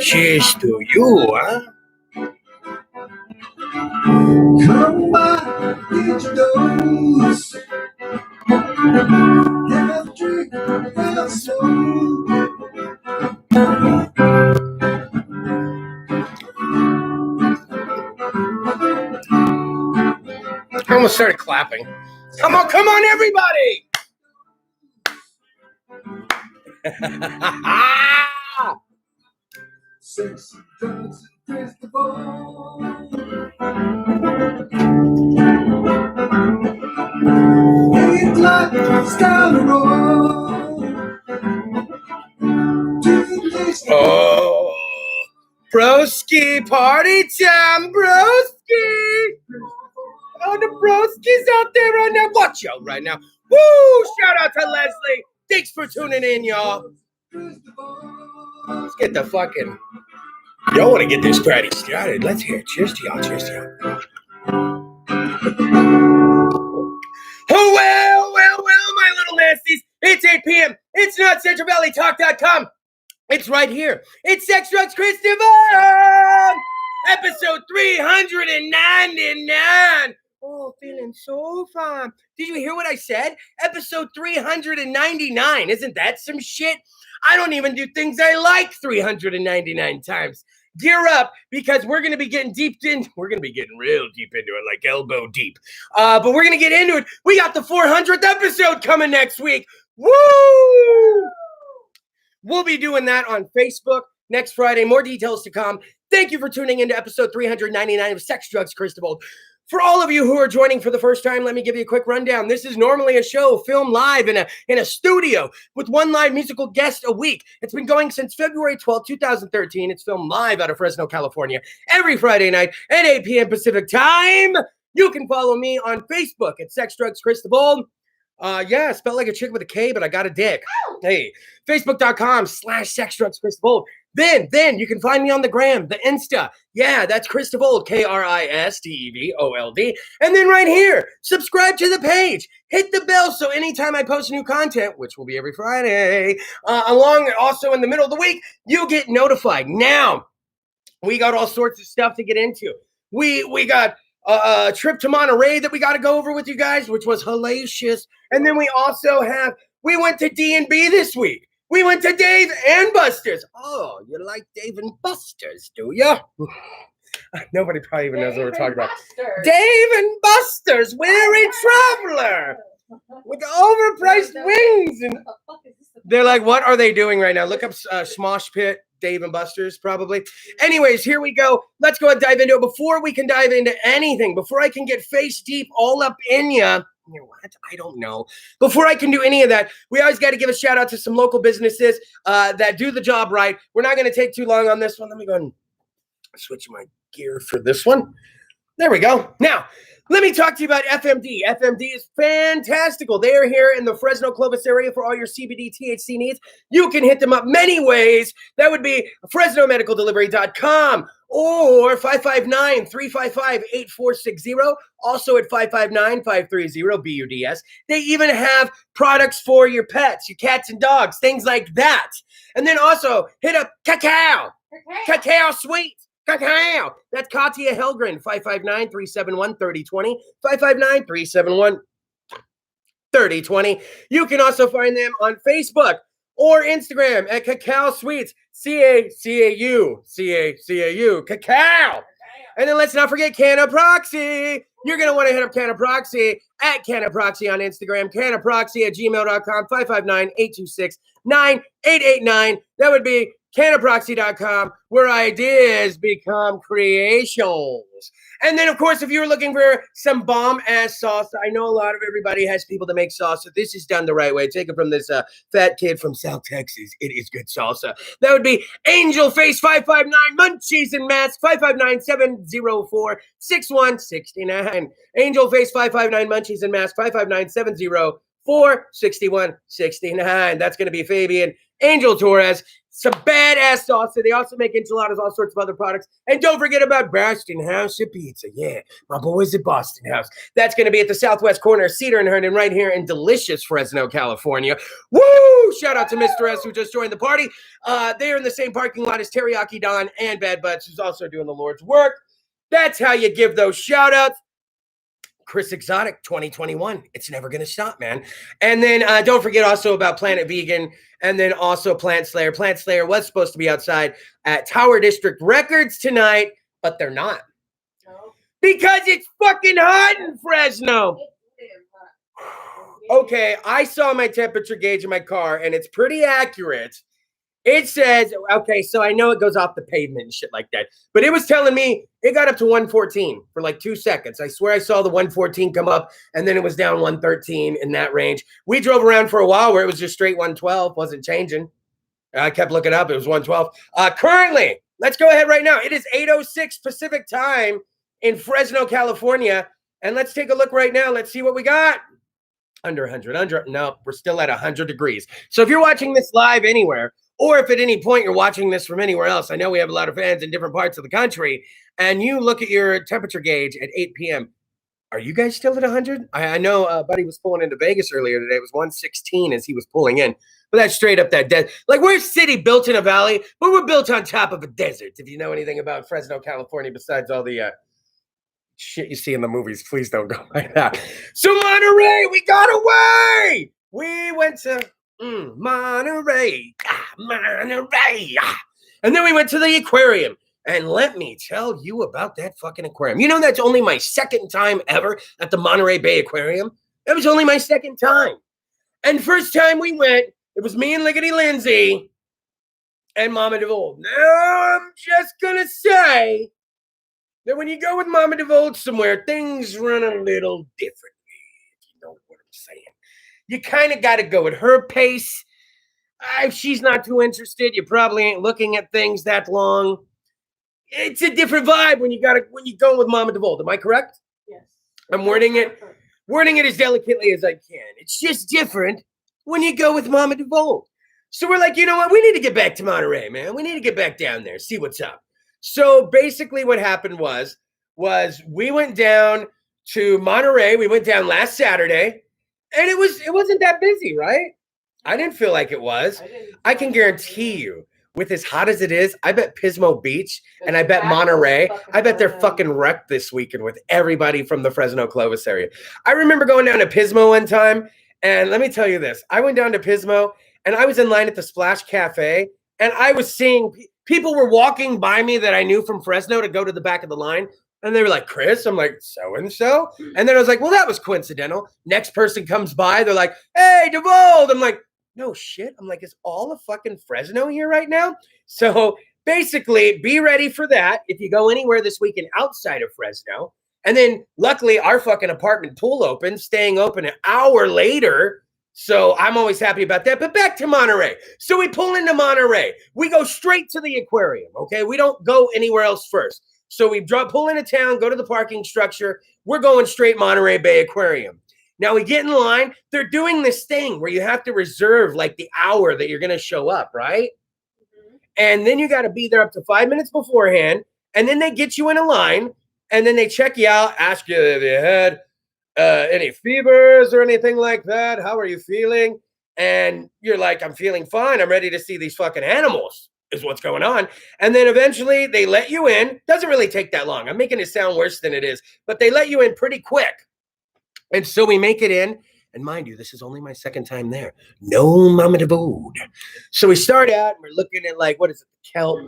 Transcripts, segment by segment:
Cheers to you, huh? Come by, get your dose. Have a drink, have a soul. I almost started clapping. Come on, everybody! Sex, drugs, and Kris DeVold. Ain't like style to roll. Oh, broski, party time, broski! Oh, the broski's out there right now. Watch out right now. Woo! Shout out to Leslie. Thanks for tuning in, y'all. Let's get the fucking... Y'all want to get this party started. Let's hear it. Cheers to y'all. Cheers to y'all. Oh, well, my little nasties. It's 8 p.m. It's not CentralValleyTalk.com. It's right here. It's Sex, Drugs, Kris DeVold. Episode 399. Oh, feeling so fine. Did you hear what I said? Episode 399. Isn't that some shit? I don't even do things I like 399 times. Gear up, because we're going to be getting we're going to be getting real deep into it, like elbow deep. But we're going to get into it. We got the 400th episode coming next week. Woo! We'll be doing that on Facebook next Friday. More details to come. Thank you for tuning into episode 399 of Sex, Drugs, Kris DeVold. For all of you who are joining for the first time, let me give you a quick rundown. This is normally a show filmed live in a studio with one live musical guest a week. It's been going since February 12, 2013. It's filmed live out of Fresno, California, every Friday night at 8 p.m. Pacific time. You can follow me on Facebook at Sex, Drugs, Kris DeVold. Yeah, spelled like a chick with a K, but I got a dick. Hey, Facebook.com/Sex, Drugs, Kris DeVold. Then you can find me on the gram, the Insta. Yeah, that's Kris DeVold, KRISDEVOLD. And then right here, subscribe to the page. Hit the bell so anytime I post new content, which will be every Friday, also in the middle of the week, you get notified. Now, we got all sorts of stuff to get into. We got a trip to Monterey that we got to go over with you guys, which was hellacious. And then we went to D&B this week. We went to Dave and Buster's. Oh, you like Dave and Buster's, do you? Nobody probably even knows what we're talking about. Dave and Buster's, weary traveler with overpriced wings. And they're like, what are they doing right now? Look up Smosh Pit, Dave and Buster's, probably. Anyways, here we go. Let's go ahead and dive into it. Before we can dive into anything, before I can get face deep all up in ya, you know what? I don't know. Before I can do any of that, we always got to give a shout out to some local businesses that do the job right. We're not going to take too long on this one. Let me go and switch my gear for this one. There we go. Now, let me talk to you about FMD. FMD is fantastical. They are here in the Fresno, Clovis area for all your CBD THC needs. You can hit them up many ways. That would be FresnoMedicalDelivery.com or 559-355-8460. Also at 559-530-BUDS. They even have products for your pets, your cats and dogs, things like that. And then also hit up Cacao Sweets. Cacao. That's Katia Helgren, 559-371-3020, 559-371-3020. You can also find them on Facebook or Instagram at Cacao Sweets, C-A-C-A-U, Cacao. And then let's not forget Canaproxy. You're going to want to hit up Canaproxy at Canaproxy on Instagram, canaproxy@gmail.com, 559-826-9889. That would be Canaproxy.com, where ideas become creations. And then, of course, if you're looking for some bomb-ass salsa, I know a lot of everybody has people that make salsa. This is done the right way. Take it from this fat kid from South Texas. It is good salsa. That would be Angel Face 559 Munchies and Mask 559-704-6169. Angel Face 559 Munchies and Mask 559-704-6169. That's going to be Fabian Angel Torres. Some badass salsa. They also make enchiladas, all sorts of other products. And don't forget about Boston House of Pizza. Yeah, my boys at Boston House. That's going to be at the southwest corner of Cedar and Herndon right here in delicious Fresno, California. Woo! Shout out to Mr. S who just joined the party. They're in the same parking lot as Teriyaki Don and Bad Butts, who's also doing the Lord's work. That's how you give those shout outs. Chris Exotic 2021. It's never going to stop, man. And then don't forget also about Planet Vegan and then also Plant Slayer. Plant Slayer was supposed to be outside at Tower District Records tonight, but they're not. No. Because it's fucking hot in Fresno. Okay, I saw my temperature gauge in my car and it's pretty accurate. It says, okay, so I know it goes off the pavement and shit like that, but it was telling me it got up to 114 for like 2 seconds. I swear I saw the 114 come up and then it was down 113 in that range. We drove around for a while where it was just straight 112, wasn't changing. I kept looking up, it was 112. Currently, let's go ahead right now. It is 8:06 Pacific time in Fresno, California. And let's take a look right now. Let's see what we got. Under 100, no, we're still at 100 degrees. So if you're watching this live anywhere, or if at any point you're watching this from anywhere else, I know we have a lot of fans in different parts of the country, and you look at your temperature gauge at 8 p.m., are you guys still at 100? I know Buddy was pulling into Vegas earlier today. It was 116 as he was pulling in. But that's straight up that desert. Like, we're a city built in a valley, but we're built on top of a desert. If you know anything about Fresno, California, besides all the shit you see in the movies, please don't go like that. So Monterey, we got away. We went to Monterey, Monterey. And then we went to the aquarium. And let me tell you about that fucking aquarium. You know, that's only my second time ever at the Monterey Bay Aquarium. That was only my second time. And first time we went, it was me and Liggity Lindsay and Mama DeVold. Now, I'm just going to say that when you go with Mama DeVold somewhere, things run a little differently, if you know what I'm saying. You kind of got to go at her pace. If she's not too interested, you probably ain't looking at things that long. It's a different vibe when you go with Mama DeVold. Am I correct? Yes. I'm wording it as delicately as I can. It's just different when you go with Mama DeVold. So we're like, you know what? We need to get back to Monterey, man. We need to get back down there, see what's up. So basically what happened was we went down to Monterey. We went down last Saturday. And it wasn't that busy, right? I didn't feel like it was. I can guarantee you, with as hot as it is, I bet Pismo Beach and I bet Monterey, I bet they're fucking wrecked this weekend with everybody from the Fresno Clovis area. I remember going down to Pismo one time, and let me tell you this. I went down to Pismo, and I was in line at the Splash Cafe, and I was seeing people were walking by me that I knew from Fresno to go to the back of the line. And they were like, Chris? I'm like, so-and-so? And then I was like, well, that was coincidental. Next person comes by. They're like, hey, DeVold. I'm like, no shit. I'm like, is all of fucking Fresno here right now? So basically, be ready for that if you go anywhere this weekend outside of Fresno. And then luckily, our fucking apartment pool opened, staying open an hour later. So I'm always happy about that. But back to Monterey. So we pull into Monterey. We go straight to the aquarium, okay? We don't go anywhere else first. So we pull into town, go to the parking structure. We're going straight Monterey Bay Aquarium. Now we get in line. They're doing this thing where you have to reserve like the hour that you're going to show up, right? Mm-hmm. And then you got to be there up to 5 minutes beforehand. And then they get you in a line. And then they check you out, ask you if you had any fevers or anything like that. How are you feeling? And you're like, I'm feeling fine. I'm ready to see these fucking animals. Is what's going on. And then eventually they let you in. Doesn't really take that long. I'm making it sound worse than it is, but they let you in pretty quick. And so we make it in. And mind you, this is only my second time there. No Mama DeVold. So we start out and we're looking at like, what is it? Kelp.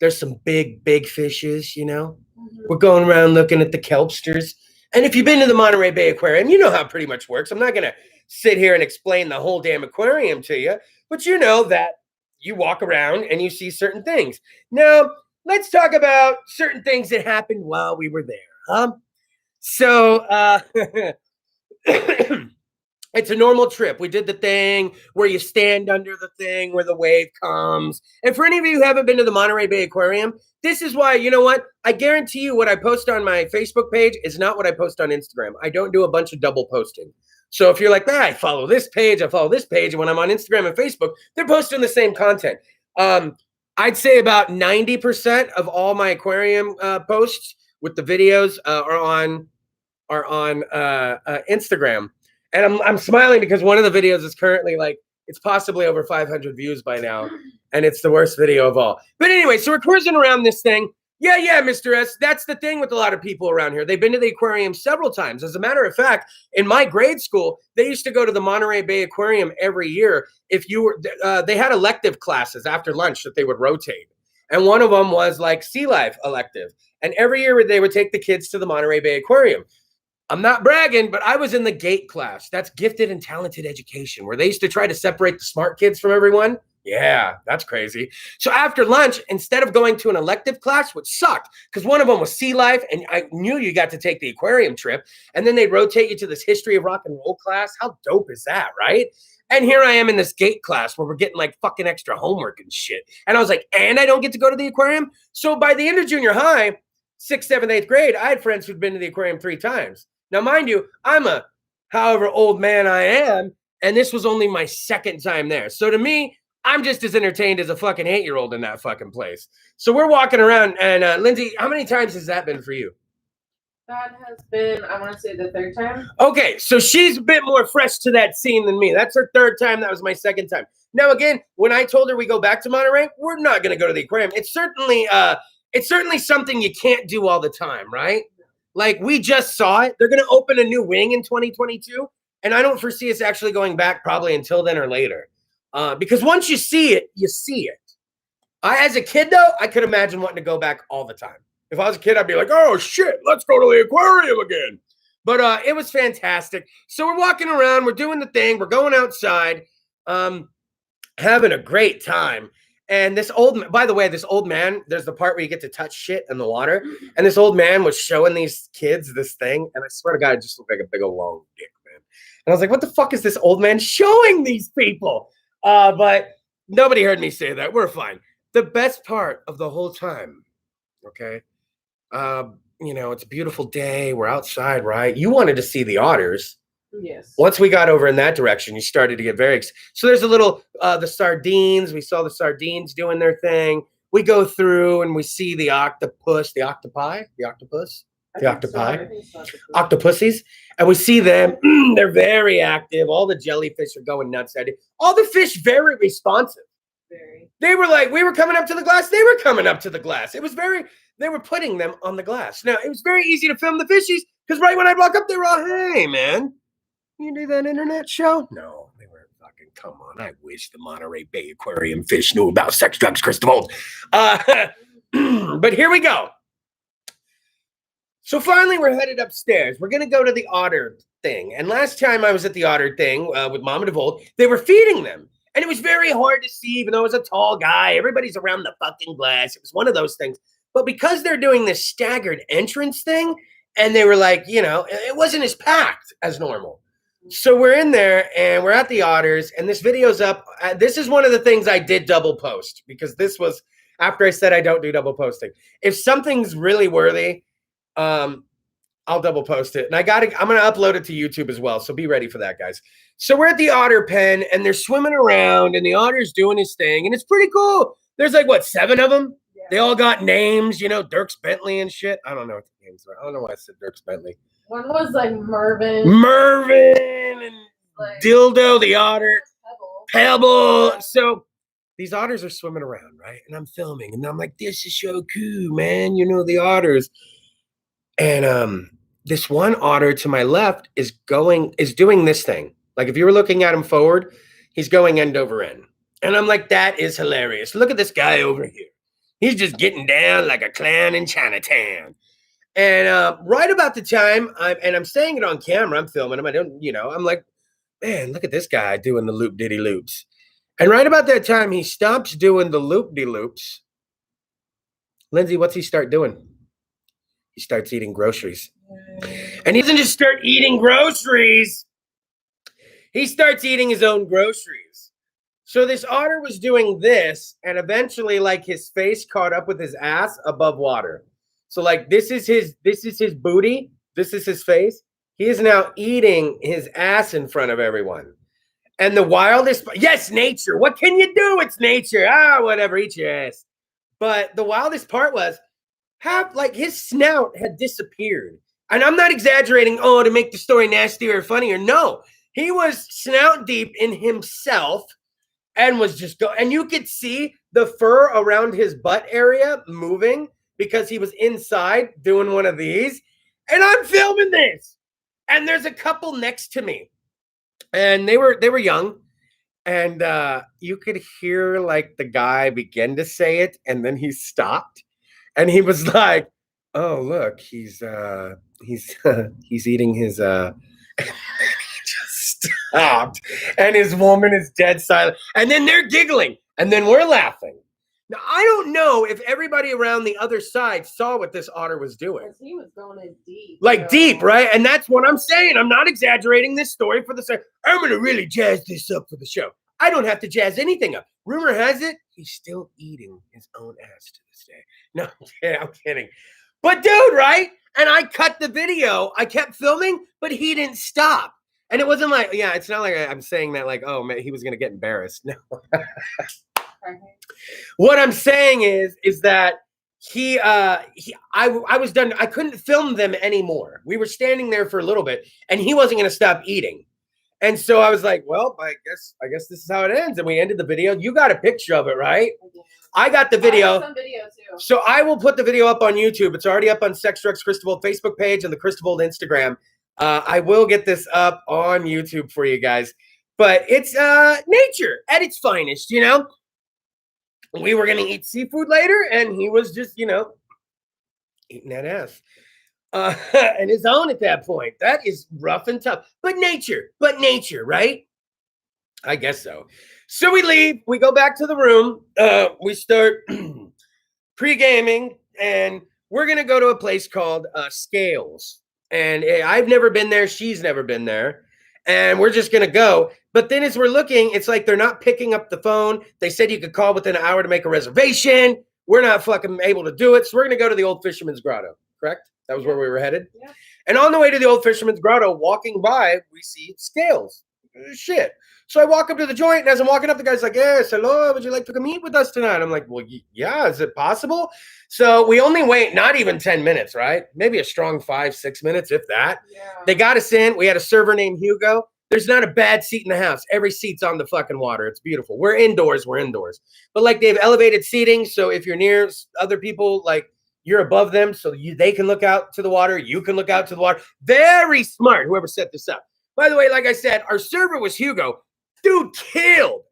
There's some big fishes, you know. Mm-hmm. We're going around looking at the kelpsters. And if you've been to the Monterey Bay Aquarium, you know how it pretty much works. I'm not going to sit here and explain the whole damn aquarium to you, but you know that you walk around and you see certain things. Now, let's talk about certain things that happened while we were there. So it's a normal trip. We did the thing where you stand under the thing where the wave comes. And for any of you who haven't been to the Monterey Bay Aquarium, this is why, you know what? I guarantee you what I post on my Facebook page is not what I post on Instagram. I don't do a bunch of double posting. So if you're like, I follow this page, and when I'm on Instagram and Facebook, they're posting the same content. I'd say about 90% of all my aquarium posts with the videos are on Instagram, and I'm smiling because one of the videos is currently like it's possibly over 500 views by now, and it's the worst video of all. But anyway, so we're cruising around this thing. Yeah, Mr. S. That's the thing with a lot of people around here. They've been to the aquarium several times. As a matter of fact, in my grade school, they used to go to the Monterey Bay Aquarium every year. If you were, they had elective classes after lunch that they would rotate. And one of them was like sea life elective. And every year they would take the kids to the Monterey Bay Aquarium. I'm not bragging, but I was in the GATE class. That's gifted and talented education, where they used to try to separate the smart kids from everyone. Yeah, that's crazy. So after lunch, instead of going to an elective class, which sucked, because one of them was sea life, and I knew you got to take the aquarium trip, and then they'd rotate you to this history of rock and roll class. How dope is that, right? And here I am in this GATE class where we're getting like fucking extra homework and shit. And I was like, and I don't get to go to the aquarium? So by the end of junior high, 6th, 7th, 8th grade, I had friends who'd been to the aquarium 3 times. Now, mind you, I'm a however old man I am, and this was only my 2nd time there. So to me, I'm just as entertained as a fucking 8-year-old in that fucking place. So we're walking around, and Lindsay, how many times has that been for you? That has been, I want to say, the 3rd time. Okay, so she's a bit more fresh to that scene than me. That's her 3rd time. That was my 2nd time. Now, again, when I told her we go back to Monterey, we're not going to go to the aquarium. It's certainly something you can't do all the time, right? Like, we just saw it. They're going to open a new wing in 2022, and I don't foresee us actually going back probably until then or later. Because once you see it, you see it. As a kid, though, I could imagine wanting to go back all the time. If I was a kid, I'd be like, oh, shit, let's go to the aquarium again. But it was fantastic. So we're walking around. We're doing the thing. We're going outside, having a great time. And this old man, there's the part where you get to touch shit in the water. And this old man was showing these kids this thing. And I swear to God, it just looked like a big old long dick, man. And I was like, what the fuck is this old man showing these people? But nobody heard me say that. We're fine. The best part of the whole time, okay? It's a beautiful day. We're outside, right? You wanted to see the otters. Yes. Once we got over in that direction, you started to get very excited. So there's a little, the sardines. We saw the sardines doing their thing. We go through and we see the octopus, the octopi, the octopus, the octopi, octopussies. And we see them. They're very active. All the jellyfish are going nuts at it. All the fish very responsive. Very. They were like, we were coming up to the glass. They were coming up to the glass. It was they were putting them on the glass. Now, it was very easy to film the fishies because right when I'd walk up, they were all, hey, man. You do that internet show? No, they weren't fucking, come on. I wish the Monterey Bay Aquarium fish knew about sex, drugs, Kris DeVold. But here we go. So finally, we're headed upstairs. We're going to go to the otter thing. And last time I was at the otter thing with Mama DeVold, they were feeding them. And it was very hard to see, even though I was a tall guy. Everybody's around the fucking glass. It was one of those things. But because they're doing this staggered entrance thing, and they were like, it wasn't as packed as normal. So we're in there and we're at the otters and this video's up. This is one of the things I did double post because this was after I said I don't do double posting. If something's really worthy, I'll double post it. And I'm going to upload it to YouTube as well. So be ready for that, guys. So we're at the otter pen and they're swimming around and the otter's doing his thing. And it's pretty cool. There's like, 7 of them? Yeah. They all got names, Dirks Bentley and shit. I don't know what the names are. I don't know why I said Dirks Bentley. One was like Mervin and like, Dildo the otter, Pebble. So these otters are swimming around, right? And I'm filming, and I'm like, "This is so cool, man! The otters." And this one otter to my left is doing this thing. Like if you were looking at him forward, he's going end over end, and I'm like, "That is hilarious! Look at this guy over here. He's just getting down like a clown in Chinatown." And right about the time, I'm saying it on camera, I'm filming him. I don't, I'm like, man, look at this guy doing the loop-diddy-loops. And right about that time, he stops doing the loop-de-loops. Lindsay, what's he start doing? He starts eating groceries. And he doesn't just start eating groceries. He starts eating his own groceries. So this otter was doing this, and eventually, like, his face caught up with his ass above water. So like this is his booty, this is his face. He is now eating his ass in front of everyone. And the wildest, yes, nature. What can you do? It's nature. Ah, whatever, eat your ass. But the wildest part was his snout had disappeared. And I'm not exaggerating, to make the story nastier or funnier. No, he was snout deep in himself and was just and you could see the fur around his butt area moving because he was inside doing one of these. And I'm filming this. And there's a couple next to me. And they were young. And you could hear like the guy begin to say it, and then he stopped. And he was like, "Oh, look, he's he's eating his he just stopped, and his woman is dead silent. And then they're giggling, and then we're laughing. Now I don't know if everybody around the other side saw what this otter was doing. Because he was going in deep. Like deep, right? And that's what I'm saying. I'm not exaggerating this story for the sake. I'm gonna really jazz this up for the show. I don't have to jazz anything up. Rumor has it, he's still eating his own ass to this day. No, I'm kidding. But dude, right? And I cut the video. I kept filming, but he didn't stop. And it wasn't like, yeah, it's not like I'm saying that like, oh man, he was gonna get embarrassed. No. What I'm saying is that I was done. I couldn't film them anymore. We were standing there for a little bit, and he wasn't gonna stop eating. And so I was like, well, I guess this is how it ends. And we ended the video. You got a picture of it, right? I got the video. I have some video too. So I will put the video up on YouTube. It's already up on Sex Drugs Kris DeVold Facebook page and the Kris DeVold Instagram. I will get this up on YouTube for you guys. But it's nature at its finest, you know? We were going to eat seafood later, and he was just, eating that ass. And his own at that point. That is rough and tough. But nature, right? I guess so. So we leave. We go back to the room. We start pre-gaming, and we're going to go to a place called Scales. And I've never been there. She's never been there. And we're just going to go. But then as we're looking, it's like they're not picking up the phone. They said you could call within an hour to make a reservation. We're not fucking able to do it. So we're going to go to the Old Fisherman's Grotto. Correct? That was where we were headed. Yeah. And on the way to the Old Fisherman's Grotto, walking by, we see Scales. Shit. So I walk up to the joint, and as I'm walking up, the guy's like, yes, hello, would you like to come eat with us tonight? I'm like, well, yeah, is it possible? So we only wait not even 10 minutes, right? Maybe a strong 5-6 minutes, if that. Yeah. They got us in. We had a server named Hugo. There's not a bad seat in the house. Every seat's on the fucking water. It's beautiful. We're indoors. But like they have elevated seating, so if you're near other people, like you're above them, so they can look out to the water. You can look out to the water. Very smart, whoever set this up. By the way, like I said, our server was Hugo. Dude killed.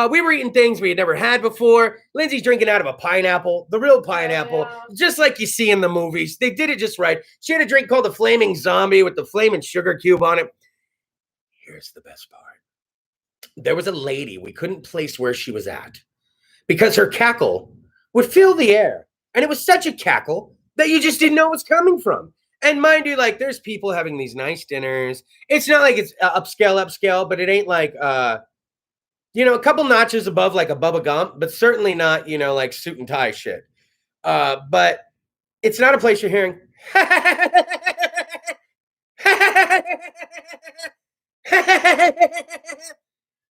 We were eating things we had never had before. Lindsay's drinking out of a pineapple, the real pineapple, just like you see in the movies. They did it just right. She had a drink called the Flaming Zombie with the flaming sugar cube on it. Here's the best part. There was a lady. We couldn't place where she was at because her cackle would fill the air. And it was such a cackle that you just didn't know it was coming from. And mind you, like, there's people having these nice dinners. It's not like it's upscale, but it ain't like, a couple notches above like a Bubba Gump, but certainly not, like suit and tie shit. But it's not a place you're hearing.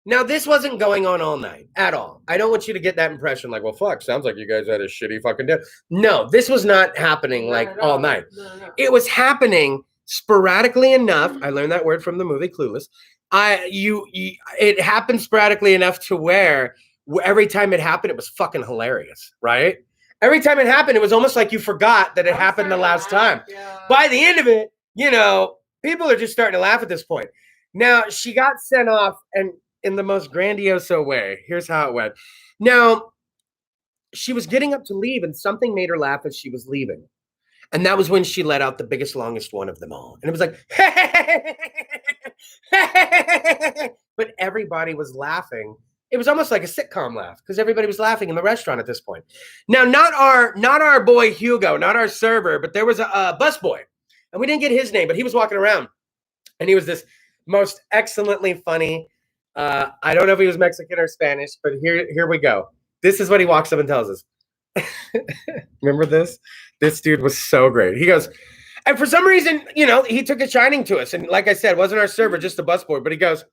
Now, this wasn't going on all night at all. I don't want you to get that impression like, well, fuck, sounds like you guys had a shitty fucking day. No, this was not happening like all night. No. It was happening sporadically enough. I learned that word from the movie Clueless. It happened sporadically enough to where every time it happened, it was fucking hilarious, right? Every time it happened, it was almost like you forgot that it happened the last time. Yeah. By the end of it, people are just starting to laugh at this point. Now, she got sent off, and in the most grandiose way. Here's how it went. Now, she was getting up to leave, and something made her laugh as she was leaving. And that was when she let out the biggest, longest one of them all. And it was like, but everybody was laughing. It was almost like a sitcom laugh because everybody was laughing in the restaurant at this point. Now, not our boy Hugo, not our server, but there was a busboy. And we didn't get his name, but he was walking around. And he was this most excellently funny. I don't know if he was Mexican or Spanish, but here we go. This is what he walks up and tells us. Remember this? This dude was so great. He goes, And for some reason, you know, he took a shining to us. And like I said, it wasn't our server, just a busboy. But he goes,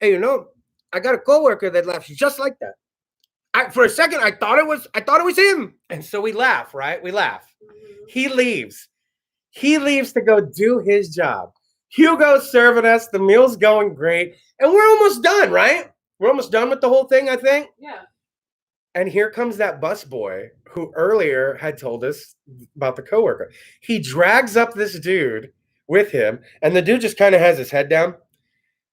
hey, you know, I got a coworker that laughs just like that. For a second, I thought it was him. And so we laugh, right? We laugh. He leaves. He leaves to go do his job. Hugo's serving us. The meal's going great. And we're almost done, right? We're almost done with the whole thing, I think. Yeah. And here comes that busboy who earlier had told us about the coworker. He drags up this dude with him, and the dude just kind of has his head down.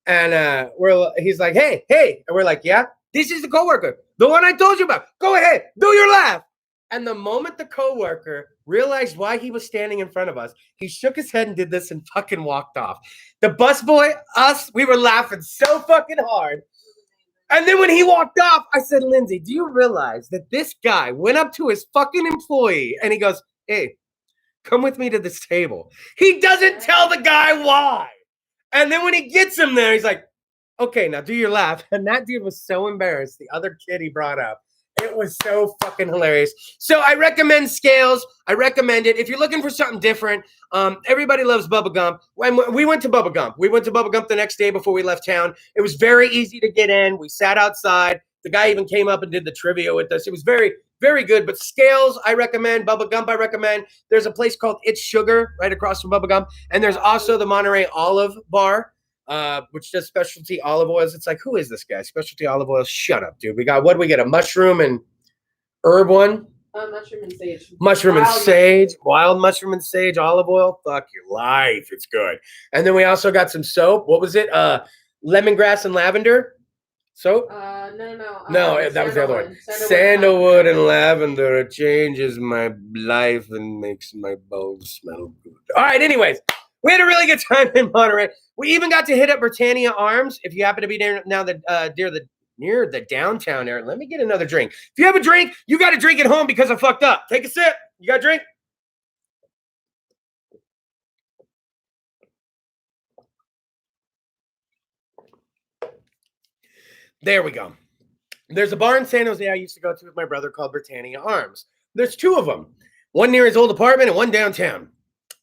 And he's like, hey. And we're like, yeah, this is the coworker, the one I told you about. Go ahead, do your laugh. And the moment the coworker realized why he was standing in front of us, he shook his head and did this and fucking walked off. The busboy, us, we were laughing so fucking hard. And then when he walked off, I said, Lindsay, do you realize that this guy went up to his fucking employee and he goes, hey, come with me to this table. He doesn't tell the guy why. And then when he gets him there, he's like, okay, now do your laugh. And that dude was so embarrassed. The other kid he brought up. It was so fucking hilarious. So I recommend Scales. I recommend it. If you're looking for something different, everybody loves Bubba Gump. When we went to Bubba Gump. We went to Bubba Gump the next day before we left town. It was very easy to get in. We sat outside. The guy even came up and did the trivia with us. It was very, very good. But Scales, I recommend. Bubba Gump, I recommend. There's a place called It's Sugar right across from Bubba Gump. And there's also the Monterey Olive Bar, which does specialty olive oils. It's like, who is this guy? Specialty olive oils. Shut up, dude. What do we get? A mushroom and herb one? Mushroom and sage. Wild mushroom and sage olive oil. Fuck your life. It's good. And then we also got some soap. What was it? Lemongrass and lavender soap? No, that was the other one. Sandalwood and lavender. It changes my life and makes my bones smell good. All right, anyways. We had a really good time in Monterey. We even got to hit up Britannia Arms. If you happen to be there now, near the downtown area, let me get another drink. If you have a drink, you got to drink at home because I fucked up. Take a sip. You got a drink? There we go. There's a bar in San Jose I used to go to with my brother called Britannia Arms. There's two of them. One near his old apartment and one downtown.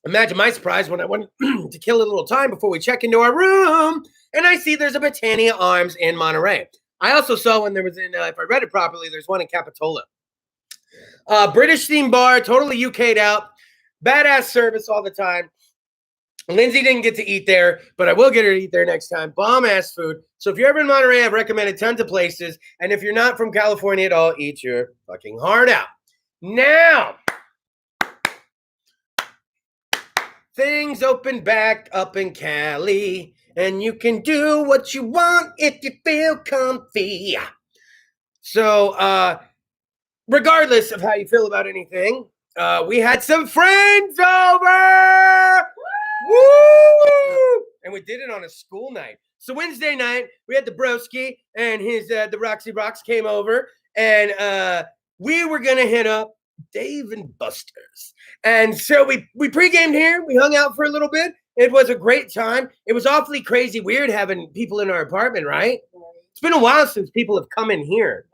Imagine my surprise when I went to kill a little time before we check into our room, and I see there's a Britannia Arms in Monterey. I also saw when there was if I read it properly, there's one in Capitola. British themed bar, totally UK'd out, badass service all the time. Lindsay didn't get to eat there, but I will get her to eat there next time. Bomb-ass food. So if you're ever in Monterey, I've recommended tons of places, and if you're not from California at all, eat your fucking heart out. Now, things open back up in Cali, and you can do what you want if you feel comfy. So, regardless of how you feel about anything, we had some friends over! Woo! And we did it on a school night. So Wednesday night, we had the broski and the Roxy Rocks came over, and we were going to hit up Dave and Buster's. And so we pre-gamed here. We hung out for a little bit. It was a great time. It was awfully crazy weird having people in our apartment, right? It's been a while since people have come in here.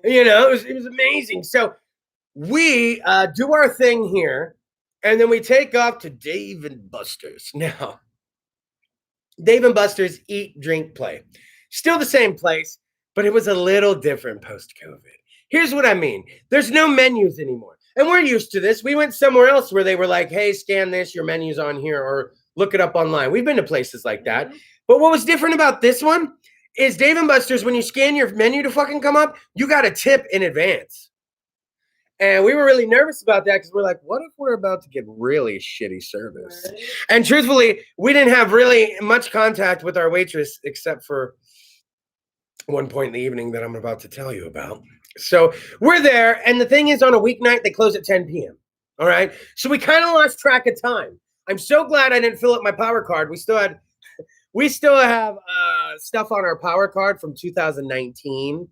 You know, it was amazing. So we do our thing here, and then we take off to Dave and Buster's. Now, Dave and Buster's eat, drink, play. Still the same place, but it was a little different post-COVID. Here's what I mean. There's no menus anymore. And we're used to this. We went somewhere else where they were like, hey, scan this, your menu's on here, or look it up online. We've been to places like that. But what was different about this one is Dave & Buster's, when you scan your menu to fucking come up, you got a tip in advance. And we were really nervous about that because we're like, what if we're about to get really shitty service? Right. And truthfully, we didn't have really much contact with our waitress except for one point in the evening that I'm about to tell you about. So we're there, and the thing is, on a weeknight, they close at 10 p.m. All right? So we kind of lost track of time. I'm so glad I didn't fill up my power card. We still have stuff on our power card from 2019.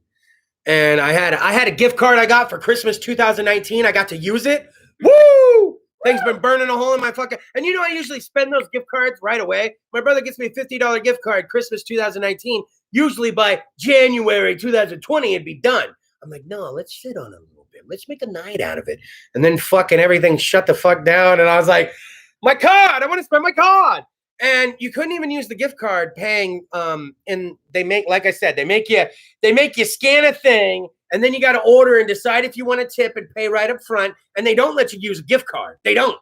And I had a gift card I got for Christmas 2019. I got to use it. Woo! Thing's been burning a hole in my fucking... And you know, I usually spend those gift cards right away. My brother gets me a $50 gift card, Christmas 2019. Usually by January 2020, it'd be done. I'm like, no, let's sit on it a little bit. it. Let's make a night out of it. And then fucking everything shut the fuck down. And I was like, my card, I want to spend my card. And you couldn't even use the gift card paying. And they make, like I said, they make you scan a thing, and then you got to order and decide if you want to tip and pay right up front. And they don't let you use a gift card. They don't.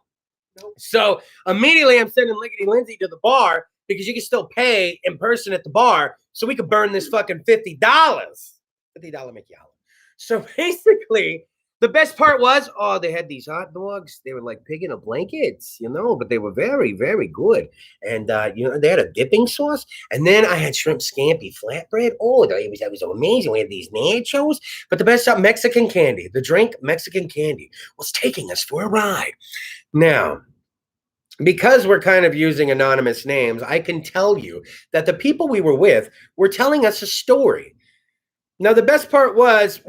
Nope. So immediately I'm sending Lickety Lindsay to the bar because you can still pay in person at the bar. So we could burn this fucking $50. $50 make you holler. So basically, the best part was, they had these hot dogs. They were like pig in a blankets, but they were very, very good. And, they had a dipping sauce. And then I had shrimp scampi flatbread. Oh, that was amazing. We had these nachos. But the best stuff, Mexican candy. The drink, Mexican candy, was taking us for a ride. Now, because we're kind of using anonymous names, I can tell you that the people we were with were telling us a story. Now, the best part was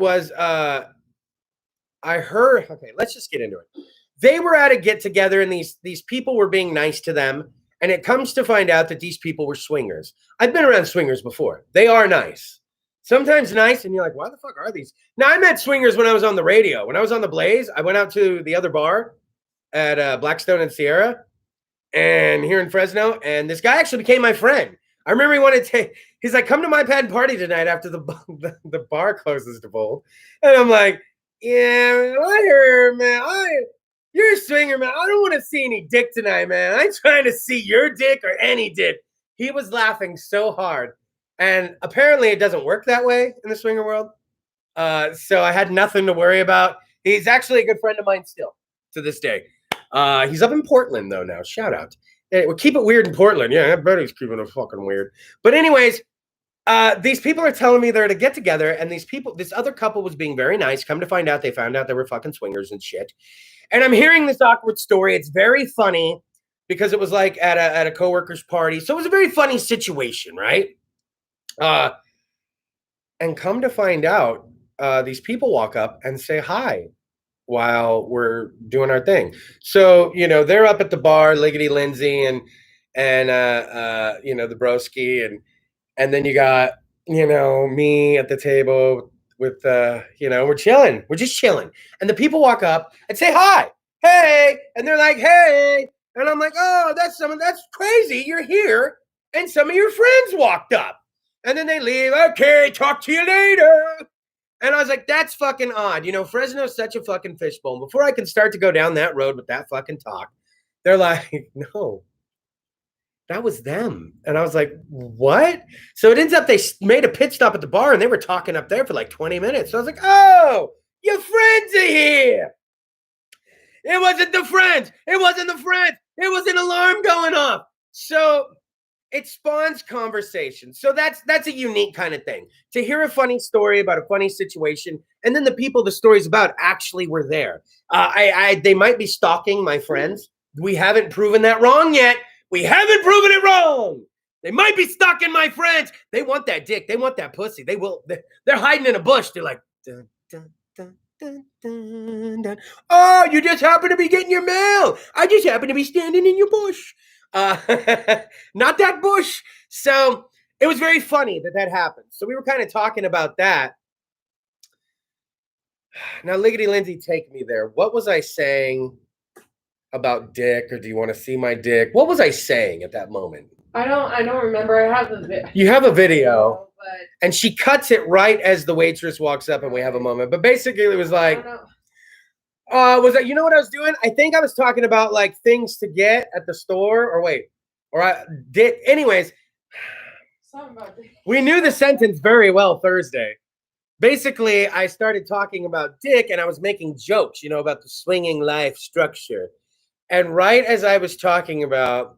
I heard, okay, let's just get into it. They were at a get together and these people were being nice to them. And it comes to find out that these people were swingers. I've been around swingers before. They are nice. Sometimes nice. And you're like, why the fuck are these? Now, I met swingers when I was on the radio. When I was on the Blaze, I went out to the other bar at Blackstone and Sierra and here in Fresno. And this guy actually became my friend. I remember he wanted to, he's like, come to my pad party tonight after the bar closes, DeVold. And I'm like, yeah, I heard, man. You're a swinger, man. I don't want to see any dick tonight, man. I ain't trying to see your dick or any dick. He was laughing so hard. And apparently it doesn't work that way in the swinger world. So I had nothing to worry about. He's actually a good friend of mine still to this day. He's up in Portland, though, now. Shout out. Hey, we'll keep it weird in Portland. Yeah, I bet he's keeping it fucking weird. But anyways, these people are telling me they're to get together, and this other couple was being very nice. Come to find out, they found out they were fucking swingers and shit. And I'm hearing this awkward story. It's very funny because it was like at a coworker's party. So it was a very funny situation, right? And come to find out, these people walk up and say hi while we're doing our thing. So, they're up at the bar, Liggity Lindsay and the broski, and then you got, me at the table with, we're chilling. We're just chilling. And the people walk up and say hi. Hey. And they're like, hey. And I'm like, oh, that's crazy. You're here. And some of your friends walked up. And then they leave. Okay, talk to you later. And I was like, that's fucking odd. Fresno's such a fucking fishbowl. Before I can start to go down that road with that fucking talk, they're like, no, that was them. And I was like, what? So it ends up they made a pit stop at the bar and they were talking up there for like 20 minutes. So I was like, oh, your friends are here. It wasn't the friends. It wasn't the friends. It was an alarm going off. So it spawns conversation. So that's a unique kind of thing. To hear a funny story about a funny situation, and then the people the story's about actually were there. They might be stalking my friends. We haven't proven that wrong yet. We haven't proven it wrong. They might be stalking my friends. They want that dick. They want that pussy. They will. They're hiding in a bush. They're like, dun, dun, dun, dun, dun, dun. Oh, you just happen to be getting your mail. I just happen to be standing in your bush. Not that bush. So it was very funny that happened. So we were kind of talking about that. Now, Liggity Lindsay, take me there. What was I saying about dick, or do you want to see my dick? What was I saying at that moment? I don't remember. I have the video. You have a video, and she cuts it right as the waitress walks up, and we have a moment. But basically, it was like, was that, what I was doing? I think I was talking about like things to get at the store, or I did. Anyways, we knew the sentence very well Thursday. Basically, I started talking about dick, and I was making jokes, about the swinging life structure. And right as I was talking about,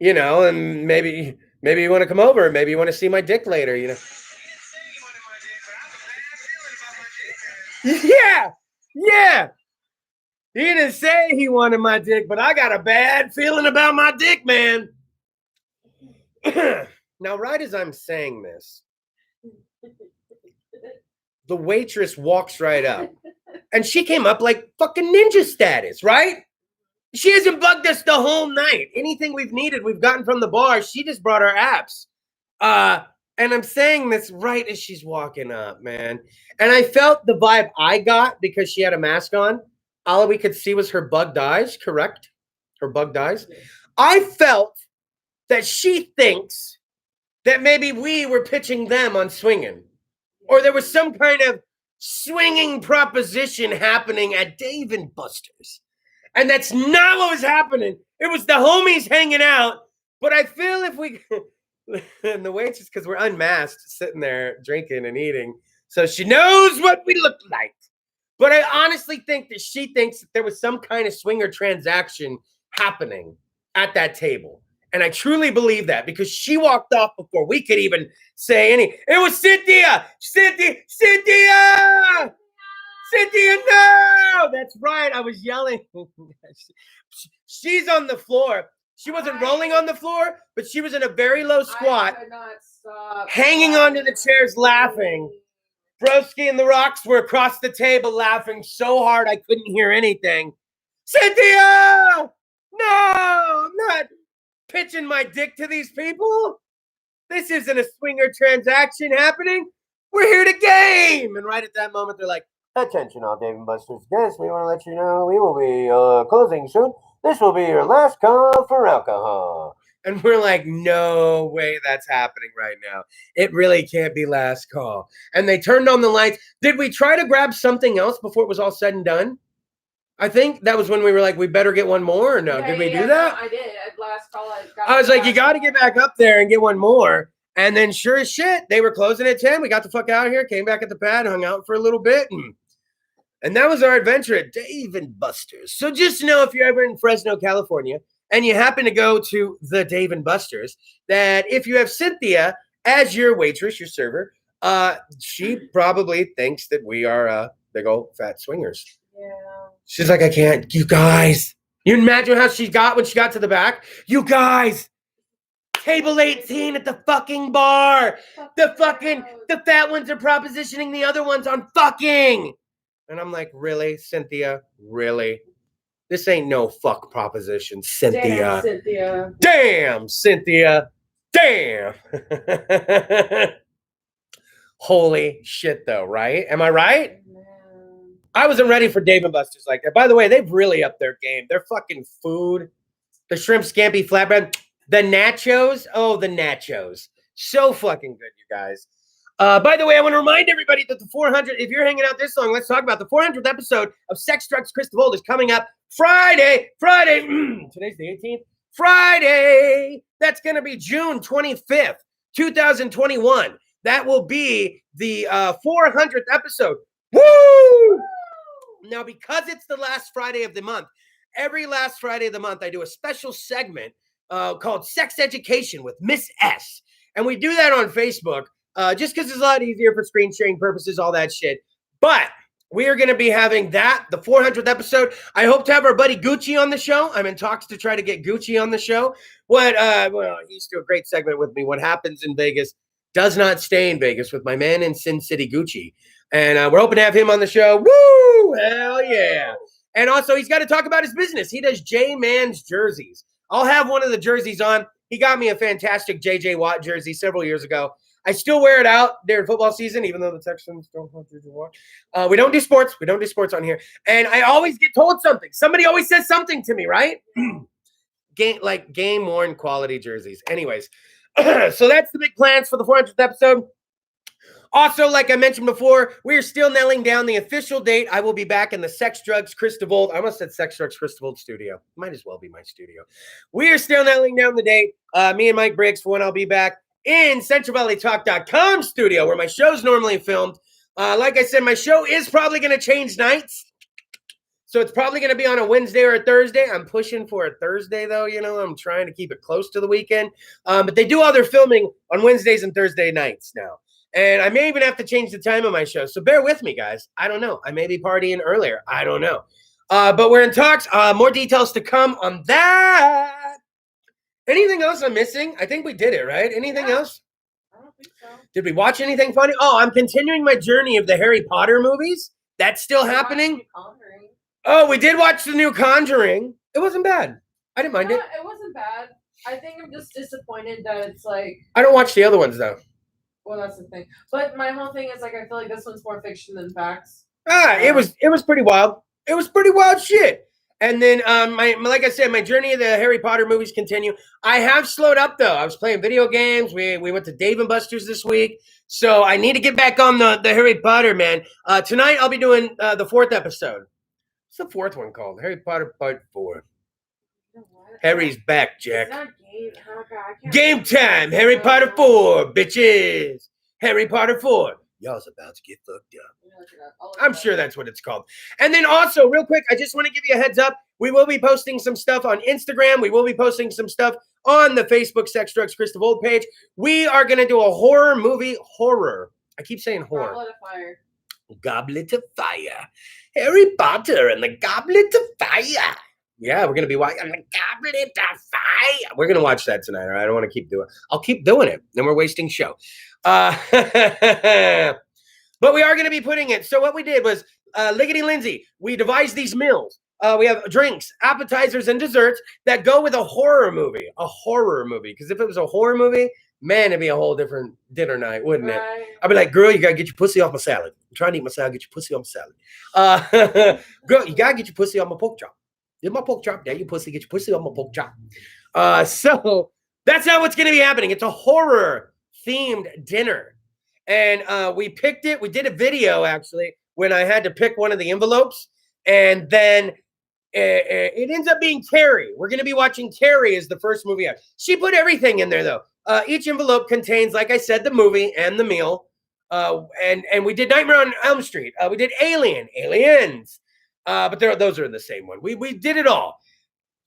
and maybe you want to come over, maybe you want to see my dick later, Yeah. He didn't say he wanted my dick, but I got a bad feeling about my dick, man. Now, right as I'm saying this, the waitress walks right up. And she came up like fucking ninja status, right? She hasn't bugged us the whole night. Anything we've needed, we've gotten from the bar. She just brought our apps. And I'm saying this right as she's walking up, man. And I felt the vibe I got because she had a mask on. All we could see was her bugged eyes, correct? Her bugged eyes. I felt that she thinks that maybe we were pitching them on swinging, or there was some kind of swinging proposition happening at Dave and Buster's. And that's not what was happening. It was the homies hanging out. But I feel if we, and the waitress, because we're unmasked, sitting there drinking and eating, so she knows what we look like. But I honestly think that she thinks that there was some kind of swinger transaction happening at that table. And I truly believe that because she walked off before we could even say any. It was Cynthia! Cynthia! Cynthia! Cynthia, no! That's right. I was yelling. She's on the floor. She wasn't rolling on the floor, but she was in a very low squat, I could not stop hanging onto the chairs laughing. Broski and the Rocks were across the table laughing so hard I couldn't hear anything. Cynthia! No, I'm not pitching my dick to these people. This isn't a swinger transaction happening. We're here to game. And right at that moment, they're like, attention all Dave and Buster's guests. We want to let you know we will be closing soon. This will be your last call for alcohol. And we're like, no way that's happening right now. It really can't be last call. And they turned on the lights. Did we try to grab something else before it was all said and done? I think that was when we were like, we better get one more. Or no, did we do that? No, I did. At last call, I was like, you got to get back up there and get one more. And then sure as shit, they were closing at 10. We got the fuck out of here, came back at the pad, hung out for a little bit. And that was our adventure at Dave and Buster's. So just know if you're ever in Fresno, California, and you happen to go to the Dave and Buster's, that if you have Cynthia as your waitress, your server, she probably thinks that we are big old fat swingers. Yeah. She's like, I can't. You guys. You imagine how she got when she got to the back? You guys. Table 18 at the fucking bar. The fat ones are propositioning the other ones on fucking. And I'm like, really, Cynthia? Really? This ain't no fuck proposition, Cynthia. Damn, Cynthia. Damn, Cynthia. Damn. Holy shit, though, right? Am I right? Man. I wasn't ready for Dave & Buster's like that. By the way, they've really upped their game. Their fucking food, the shrimp scampi flatbread, the nachos. Oh, the nachos. So fucking good, you guys. By the way, I want to remind everybody that the 400, if you're hanging out this long, let's talk about the 400th episode of Sex, Drugs, Kris DeVold is coming up Friday, today's the 18th, Friday, that's going to be June 25th, 2021. That will be the 400th episode. Woo! Now, because it's the last Friday of the month, every last Friday of the month, I do a special segment called Sex Education with Miss S. And we do that on Facebook. Just because it's a lot easier for screen sharing purposes, all that shit. But we are going to be having that, the 400th episode. I hope to have our buddy Gucci on the show. I'm in talks to try to get Gucci on the show. Well, he used to do a great segment with me. What happens in Vegas does not stay in Vegas with my man in Sin City, Gucci. And we're hoping to have him on the show. Woo! Hell yeah. And also, he's got to talk about his business. He does J-Man's jerseys. I'll have one of the jerseys on. He got me a fantastic J.J. Watt jersey several years ago. I still wear it out during football season, even though the Texans don't have J.J. Watt. We don't do sports. We don't do sports on here. And I always get told something. Somebody always says something to me, right? Game-worn quality jerseys. Anyways, so that's the big plans for the 400th episode. Also, like I mentioned before, we are still nailing down the official date. I will be back in the Sex, Drugs, Kris DeVold. I almost said Sex, Drugs, Kris DeVold studio. Might as well be my studio. We are still nailing down the date. Me and Mike Briggs, for when I'll be back in CentralValleyTalk.com studio, where my show's normally filmed. Like I said, my show is probably going to change nights. So it's probably going to be on a Wednesday or a Thursday. I'm pushing for a Thursday, though. You know, I'm trying to keep it close to the weekend. But they do all their filming on Wednesdays and Thursday nights now. And I may even have to change the time of my show. So bear with me, guys. I don't know. I may be partying earlier. I don't know. But we're in talks. More details to come on that. Anything else I'm missing? I think we did it, right? Anything else? I don't think so. Did we watch anything funny? Oh, I'm continuing my journey of the Harry Potter movies. That's still happening. Oh, we did watch the new Conjuring. It wasn't bad. I didn't mind it. It wasn't bad. I think I'm just disappointed that it's like. I don't watch the other ones, though. Well, that's the thing. But my whole thing is like I feel like this one's more fiction than facts. It was pretty wild. It was pretty wild shit. And then like I said, my journey of the Harry Potter movies continue. I have slowed up though. I was playing video games. We went to Dave and Buster's this week. So I need to get back on the Harry Potter, man. Tonight I'll be doing the 4th episode. What's the 4th one called? Harry Potter Part 4. You know what? Harry's back, Jack. It's not game. Oh, God, I can't Game time. Harry Potter 4, bitches. Harry Potter 4. Y'all's about to get fucked up. I'm sure that's what it's called. And then also, real quick, I just want to give you a heads up. We will be posting some stuff on Instagram. We will be posting some stuff on the Facebook Sex Drugs Kris DeVold page. We are going to do a horror movie. Horror. I keep saying horror. Goblet of Fire. Goblet of Fire. Harry Potter and the Goblet of Fire. Yeah, we're going to be watching the Goblet of Fire. We're going to watch that tonight, all right? I don't want to keep doing it. I'll keep doing it. Then we're wasting show. But we are going to be putting it. So what we did was, Liggity Lindsay, we devised these meals. We have drinks, appetizers, and desserts that go with a horror movie. A horror movie. Because if it was a horror movie, man, it'd be a whole different dinner night, wouldn't it? I'd be like, girl, you got to get your pussy off my salad. I'm trying to eat my salad. Get your pussy off my salad. Girl, you got to get your pussy off my pork chop. Get my pork chop. There, you pussy. Get your pussy off my pork chop. So that's not what's going to be happening. It's a horror-themed dinner. And we picked it. We did a video, actually, when I had to pick one of the envelopes. And then it ends up being Carrie. We're going to be watching Carrie as the first movie out. She put everything in there, though. Each envelope contains, like I said, the movie and the meal. And we did Nightmare on Elm Street. We did Aliens. But those are the same one. We did it all.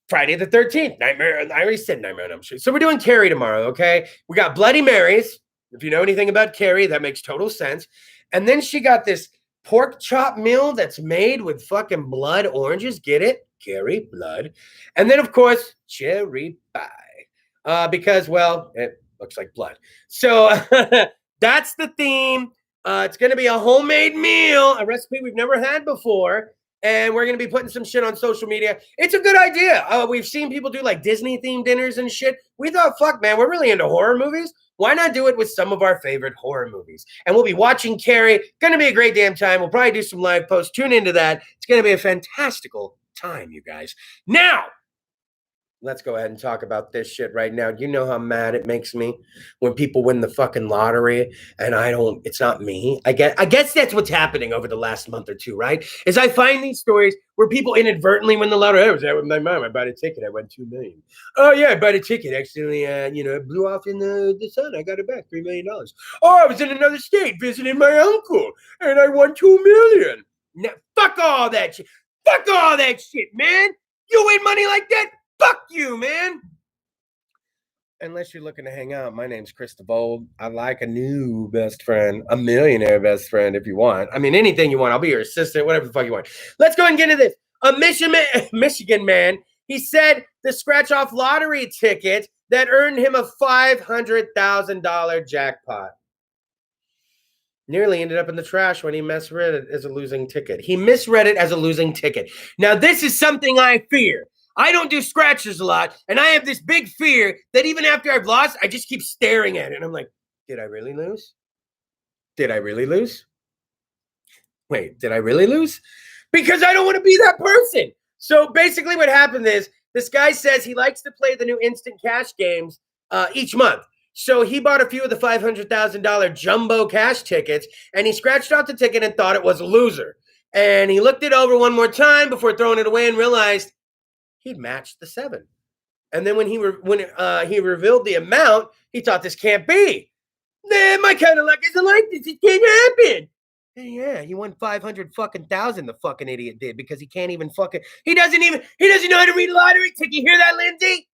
Friday the 13th, Nightmare. I already said Nightmare on Elm Street. So we're doing Carrie tomorrow, okay? We got Bloody Marys. If you know anything about Carrie, that makes total sense. And then she got this pork chop meal that's made with fucking blood oranges. Get it? Carrie, blood. And then, of course, cherry pie. Because, well, it looks like blood. So that's the theme. It's going to be a homemade meal, a recipe we've never had before. And we're going to be putting some shit on social media. It's a good idea. We've seen people do like Disney-themed dinners and shit. We thought, fuck, man, we're really into horror movies. Why not do it with some of our favorite horror movies? And we'll be watching Carrie. Going to be a great damn time. We'll probably do some live posts. Tune into that. It's going to be a fantastical time, you guys. Now, let's go ahead and talk about this shit right now. You know how mad it makes me when people win the fucking lottery and it's not me. I guess that's what's happening over the last month or two, right? Is I find these stories where people inadvertently win the lottery. I was there with my mom. I bought a ticket. I won $2 million. Oh yeah, I bought a ticket. Accidentally, it blew off in the sun. I got it back, $3 million. Oh, I was in another state visiting my uncle and I won $2 million. Now, fuck all that shit. Fuck all that shit, man. You win money like that? Fuck you, man. Unless you're looking to hang out, my name's Kris DeVold. I like a new best friend, a millionaire best friend if you want. I mean, anything you want. I'll be your assistant, whatever the fuck you want. Let's go and get into this. A Michigan man, he said the scratch-off lottery ticket that earned him a $500,000 jackpot nearly ended up in the trash when he misread it as a losing ticket. He misread it as a losing ticket. Now, this is something I fear. I don't do scratches a lot, and I have this big fear that even after I've lost, I just keep staring at it. And I'm like, did I really lose? Did I really lose? Wait, did I really lose? Because I don't want to be that person. So basically what happened is this guy says he likes to play the new instant cash games each month. So he bought a few of the $500,000 jumbo cash tickets, and he scratched out the ticket and thought it was a loser. And he looked it over one more time before throwing it away and realized he'd matched the 7. And then when he revealed the amount, he thought this can't be. Nah, my kind of luck isn't like this. It can't happen. Yeah, he won 500,000. The fucking idiot did because he can't even he doesn't know how to read a lottery ticket. You hear that, Lindsay?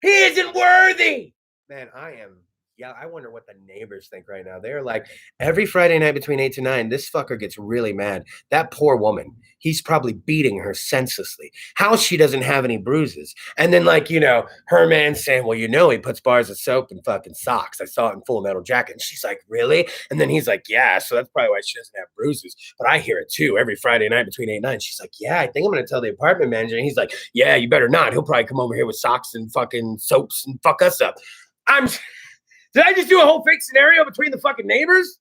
He isn't worthy. Man, I wonder what the neighbors think right now. They're like, every Friday night between 8 to 9, this fucker gets really mad. That poor woman, he's probably beating her senselessly. How she doesn't have any bruises. And then her man saying, well, he puts bars of soap in fucking socks. I saw it in Full Metal Jacket. And she's like, really? And then he's like, yeah, so that's probably why she doesn't have bruises. But I hear it too every Friday night between 8 and 9. She's like, yeah, I think I'm going to tell the apartment manager. And he's like, yeah, you better not. He'll probably come over here with socks and fucking soaps and fuck us up. Did I just do a whole fake scenario between the fucking neighbors?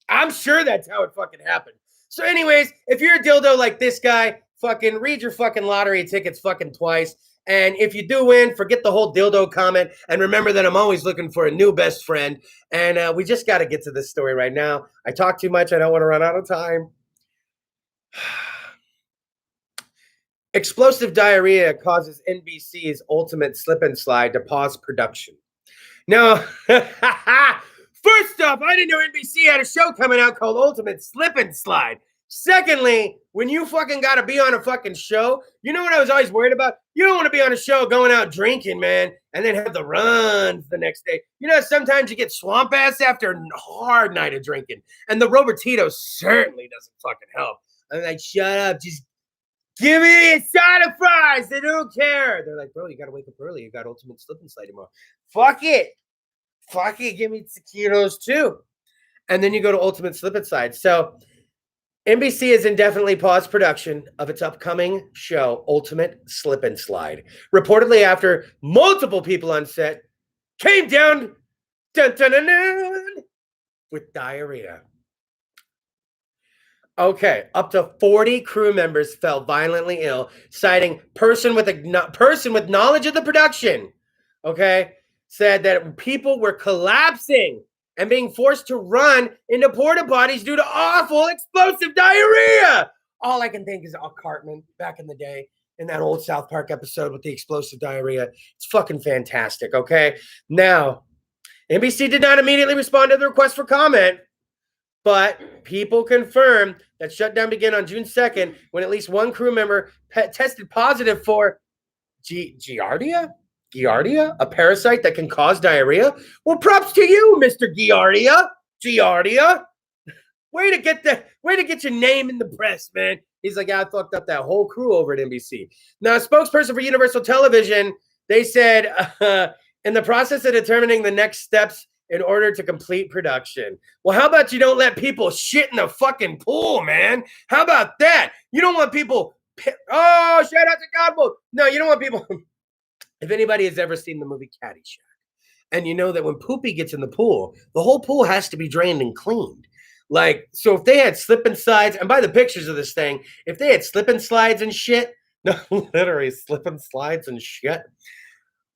I'm sure that's how it fucking happened. So anyways, if you're a dildo like this guy, fucking read your fucking lottery tickets fucking twice. And if you do win, forget the whole dildo comment. And remember that I'm always looking for a new best friend. And we just got to get to this story right now. I talk too much. I don't want to run out of time. Explosive diarrhea causes NBC's Ultimate Slip and Slide to pause production. Now, first off, I didn't know NBC had a show coming out called Ultimate Slip and Slide. Secondly, when you fucking got to be on a fucking show, you know what I was always worried about? You don't want to be on a show going out drinking, man, and then have the runs the next day. You know, sometimes you get swamp ass after a hard night of drinking, and the Robertito certainly doesn't fucking help. I'm like, shut up, just give me a side of fries. They don't care. They're like, bro, you got to wake up early. You got Ultimate Slip and Slide tomorrow. Fuck it. Fuck it. Give me taquitos too. And then you go to Ultimate Slip and Slide. So NBC has indefinitely paused production of its upcoming show, Ultimate Slip and Slide. Reportedly after multiple people on set came down with diarrhea. Okay, up to 40 crew members fell violently ill, citing person with knowledge of the production. Okay, said that people were collapsing and being forced to run into porta potties due to awful explosive diarrhea. All I can think is Cartman back in the day in that old South Park episode with the explosive diarrhea. It's fucking fantastic. Okay, now NBC did not immediately respond to the request for comment. But people confirmed that shutdown began on June 2nd when at least one crew member tested positive for Giardia? Giardia? A parasite that can cause diarrhea? Well, props to you, Mr. Giardia. Giardia. Way to get your name in the press, man. He's like, yeah, I fucked up that whole crew over at NBC. Now, a spokesperson for Universal Television, they said, in the process of determining the next steps in order to complete production. Well, how about you don't let people shit in the fucking pool, man? How about that? You don't want people... Oh, shout out to Godbolt. No, you don't want people... If anybody has ever seen the movie Caddyshack, and you know that when Poopy gets in the pool, the whole pool has to be drained and cleaned. Like, so if they had slip and slides, and by the pictures of this thing, if they had slip and slides and shit, no, literally slip and slides and shit,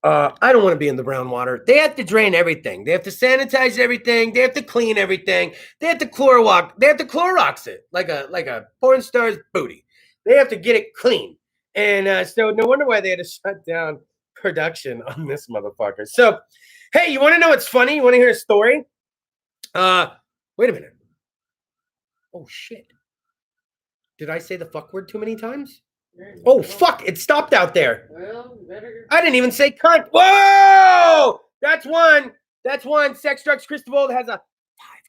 I don't want to be in the brown water. They have to drain everything. They have to sanitize everything. They have to clean everything. They have to Clorox it like a porn star's booty. They have to get it clean. And so no wonder why they had to shut down production on this motherfucker. So, hey, you want to know what's funny? You want to hear a story? Wait a minute. Oh, shit. Did I say the fuck word too many times? Oh, fuck. It stopped out there. Well, better. I didn't even say cunt. Whoa! That's one. That's one. Sex, drugs, Kris DeVold has a 5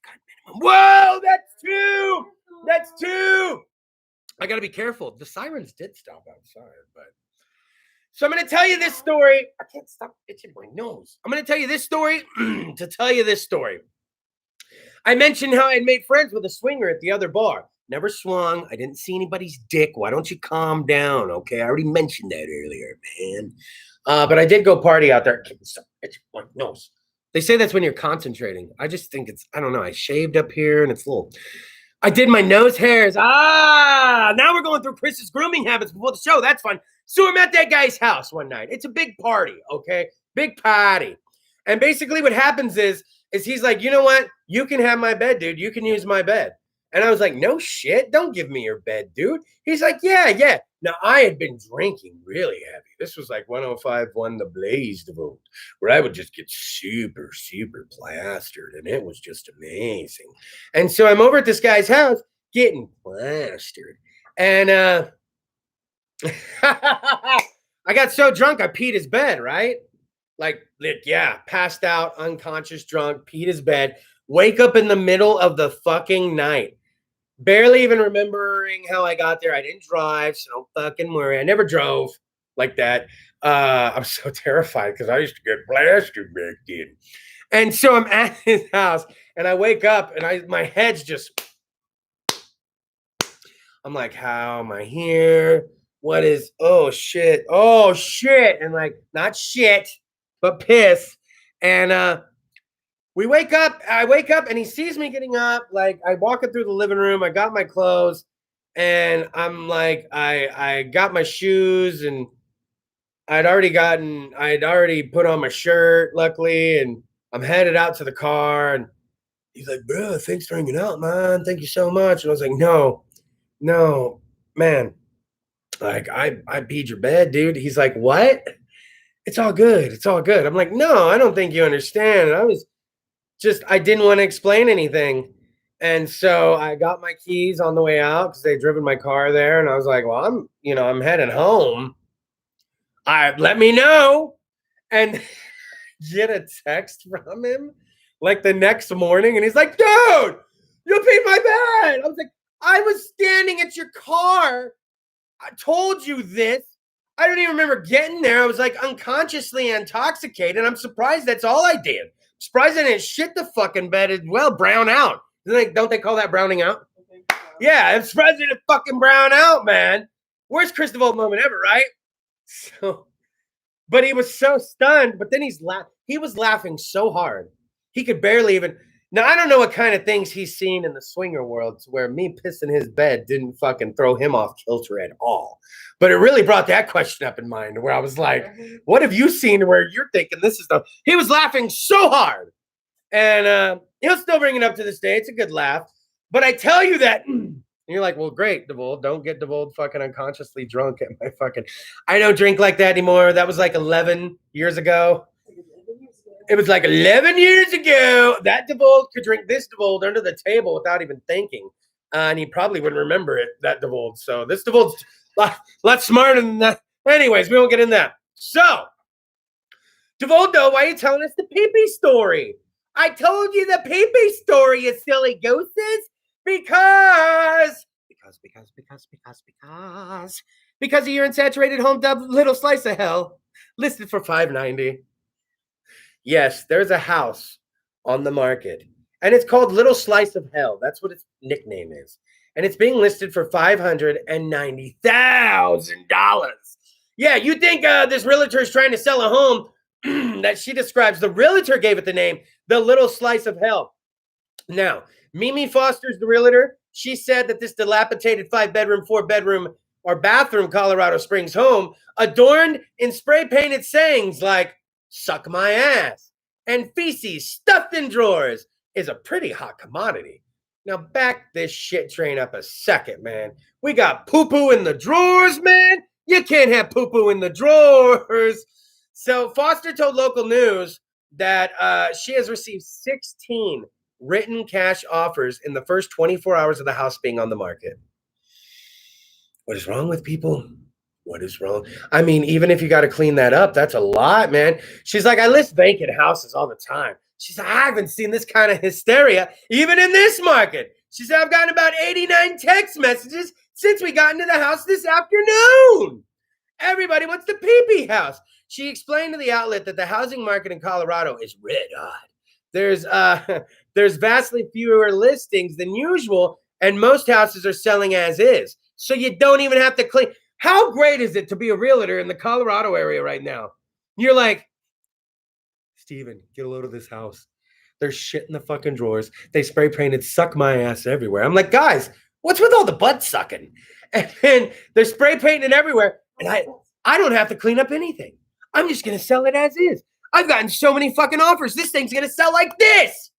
cunt minimum. Whoa! That's 2. That's 2. I got to be careful. The sirens did stop outside, but... So I'm going to tell you this story. I can't stop itching my nose. I'm going to tell you this story to tell you this story. I mentioned how I'd made friends with a swinger at the other bar. Never swung. I didn't see anybody's dick. Why don't you calm down, okay? I already mentioned that earlier, man. But I did go party out there. Stop itching my nose. They say that's when you're concentrating. I just think it's, I don't know. I shaved up here and it's a little... I did my nose hairs. Now we're going through Kris's grooming habits before the show. That's fun. So I'm at that guy's house one night. It's a big party, okay? Big party. And basically what happens is he's like, you know what? You can have my bed, dude. You can use my bed. And I was like, no shit. Don't give me your bed, dude. He's like, yeah. Now, I had been drinking really heavy. This was like 105.1 The Blaze DeVold, where I would just get super, super plastered. And it was just amazing. And so I'm over at this guy's house getting plastered. And I got so drunk, I peed his bed, right? Like, yeah, passed out, unconscious, drunk, peed his bed. Wake up in the middle of the fucking night. Barely even remembering how I got there. I didn't drive, so don't fucking worry. I never drove like that. I'm so terrified because I used to get blasted back then. And so I'm at his house, and I wake up, and my head's just... I'm like, how am I here? What is... Oh, shit. And like, not shit, but piss. And we wake up. I wake up, and he sees me getting up. Like I walk through the living room. I got my clothes, and I'm like, I got my shoes, and I'd already put on my shirt, luckily, and I'm headed out to the car. And he's like, bro, thanks for hanging out, man. Thank you so much. And I was like, no, man. Like, I peed your bed, dude. He's like, what? It's all good. It's all good. I'm like, no, I don't think you understand. And I didn't want to explain anything. And so I got my keys on the way out because they'd driven my car there. And I was like, well, I'm heading home. Let me know. And get a text from him like the next morning. And he's like, dude, you peed my bed. I was like, I was standing at your car. I told you this. I don't even remember getting there. I was like unconsciously intoxicated. I'm surprised that's all I did. Surprised I didn't shit the fucking bed as well, brown out. Don't they call that browning out? Yeah, I'm surprised I didn't fucking brown out, man. Worst Kris DeVold moment ever, right? So, but he was so stunned. But then he was laughing so hard. He could barely even. Now, I don't know what kind of things he's seen in the swinger world where me pissing his bed didn't fucking throw him off kilter at all. But it really brought that question up in mind where I was like, what have you seen where you're thinking this is stuff? He was laughing so hard. And he'll still bring it up to this day. It's a good laugh. But I tell you that, and you're like, well, great, DeVold. Don't get DeVold fucking unconsciously drunk at my fucking. I don't drink like that anymore. That was like 11 years ago. It was like 11 years ago that DeVold could drink this DeVold under the table without even thinking. And he probably wouldn't remember it, that DeVold. So this DeVold's a lot smarter than that. Anyways, we won't get in that. So, DeVold, though, why are you telling us the pee-pee story? I told you the pee-pee story, you silly gooses. Because of your unsaturated home dubbed Little Slice of Hell, listed for $590. Yes, there's a house on the market, and it's called Little Slice of Hell. That's what its nickname is. And it's being listed for $590,000. Yeah, you think this realtor is trying to sell a home that she describes. The realtor gave it the name, the Little Slice of Hell. Now, Mimi Foster's the realtor. She said that this dilapidated 5-bedroom, 4-bedroom, or bathroom Colorado Springs home, adorned in spray-painted sayings like, suck my ass, and feces stuffed in drawers, is a pretty hot commodity. Now back this shit train up a second, man. We got poo-poo in the drawers, man. You can't have poo-poo in the drawers. So Foster told local news that she has received 16 written cash offers in the first 24 hours of the house being on the market. What is wrong with people? What is wrong? I mean, even if you got to clean that up, that's a lot, man. She's like, I list vacant houses all the time. She said, I haven't seen this kind of hysteria even in this market. She said, I've gotten about 89 text messages since we got into the house this afternoon. Everybody wants the pee-pee house. She explained to the outlet that the housing market in Colorado is red hot. There's vastly fewer listings than usual, and most houses are selling as is. So you don't even have to clean. How great is it to be a realtor in the Colorado area right now? You're like, Steven, get a load of this house. There's shit in the fucking drawers. They spray painted suck my ass everywhere. I'm like, guys, what's with all the butt sucking? And they're spray painting everywhere. And I don't have to clean up anything. I'm just going to sell it as is. I've gotten so many fucking offers. This thing's going to sell like this.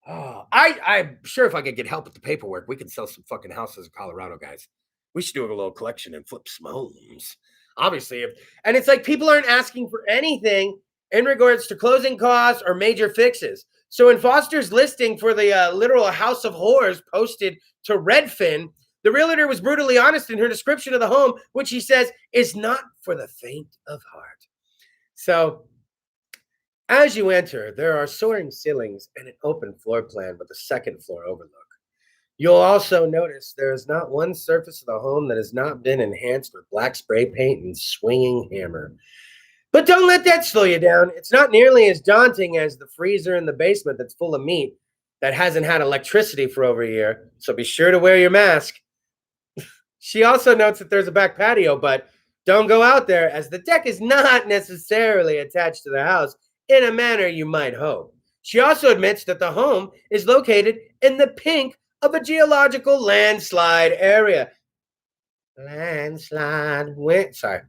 Oh, I'm sure if I could get help with the paperwork, we could sell some fucking houses in Colorado, guys. We should do a little collection and flip some homes. Obviously, and it's like people aren't asking for anything in regards to closing costs or major fixes. So in Foster's listing for the literal House of Horrors posted to Redfin, the realtor was brutally honest in her description of the home, which she says is not for the faint of heart. So as you enter, there are soaring ceilings and an open floor plan with a second floor overlook. You'll also notice there is not one surface of the home that has not been enhanced with black spray paint and swinging hammer. But don't let that slow you down. It's not nearly as daunting as the freezer in the basement that's full of meat that hasn't had electricity for over a year. So be sure to wear your mask. She also notes that there's a back patio, but don't go out there as the deck is not necessarily attached to the house. in a manner you might hope. She also admits that the home is located in the pink of a geological landslide area. Sorry.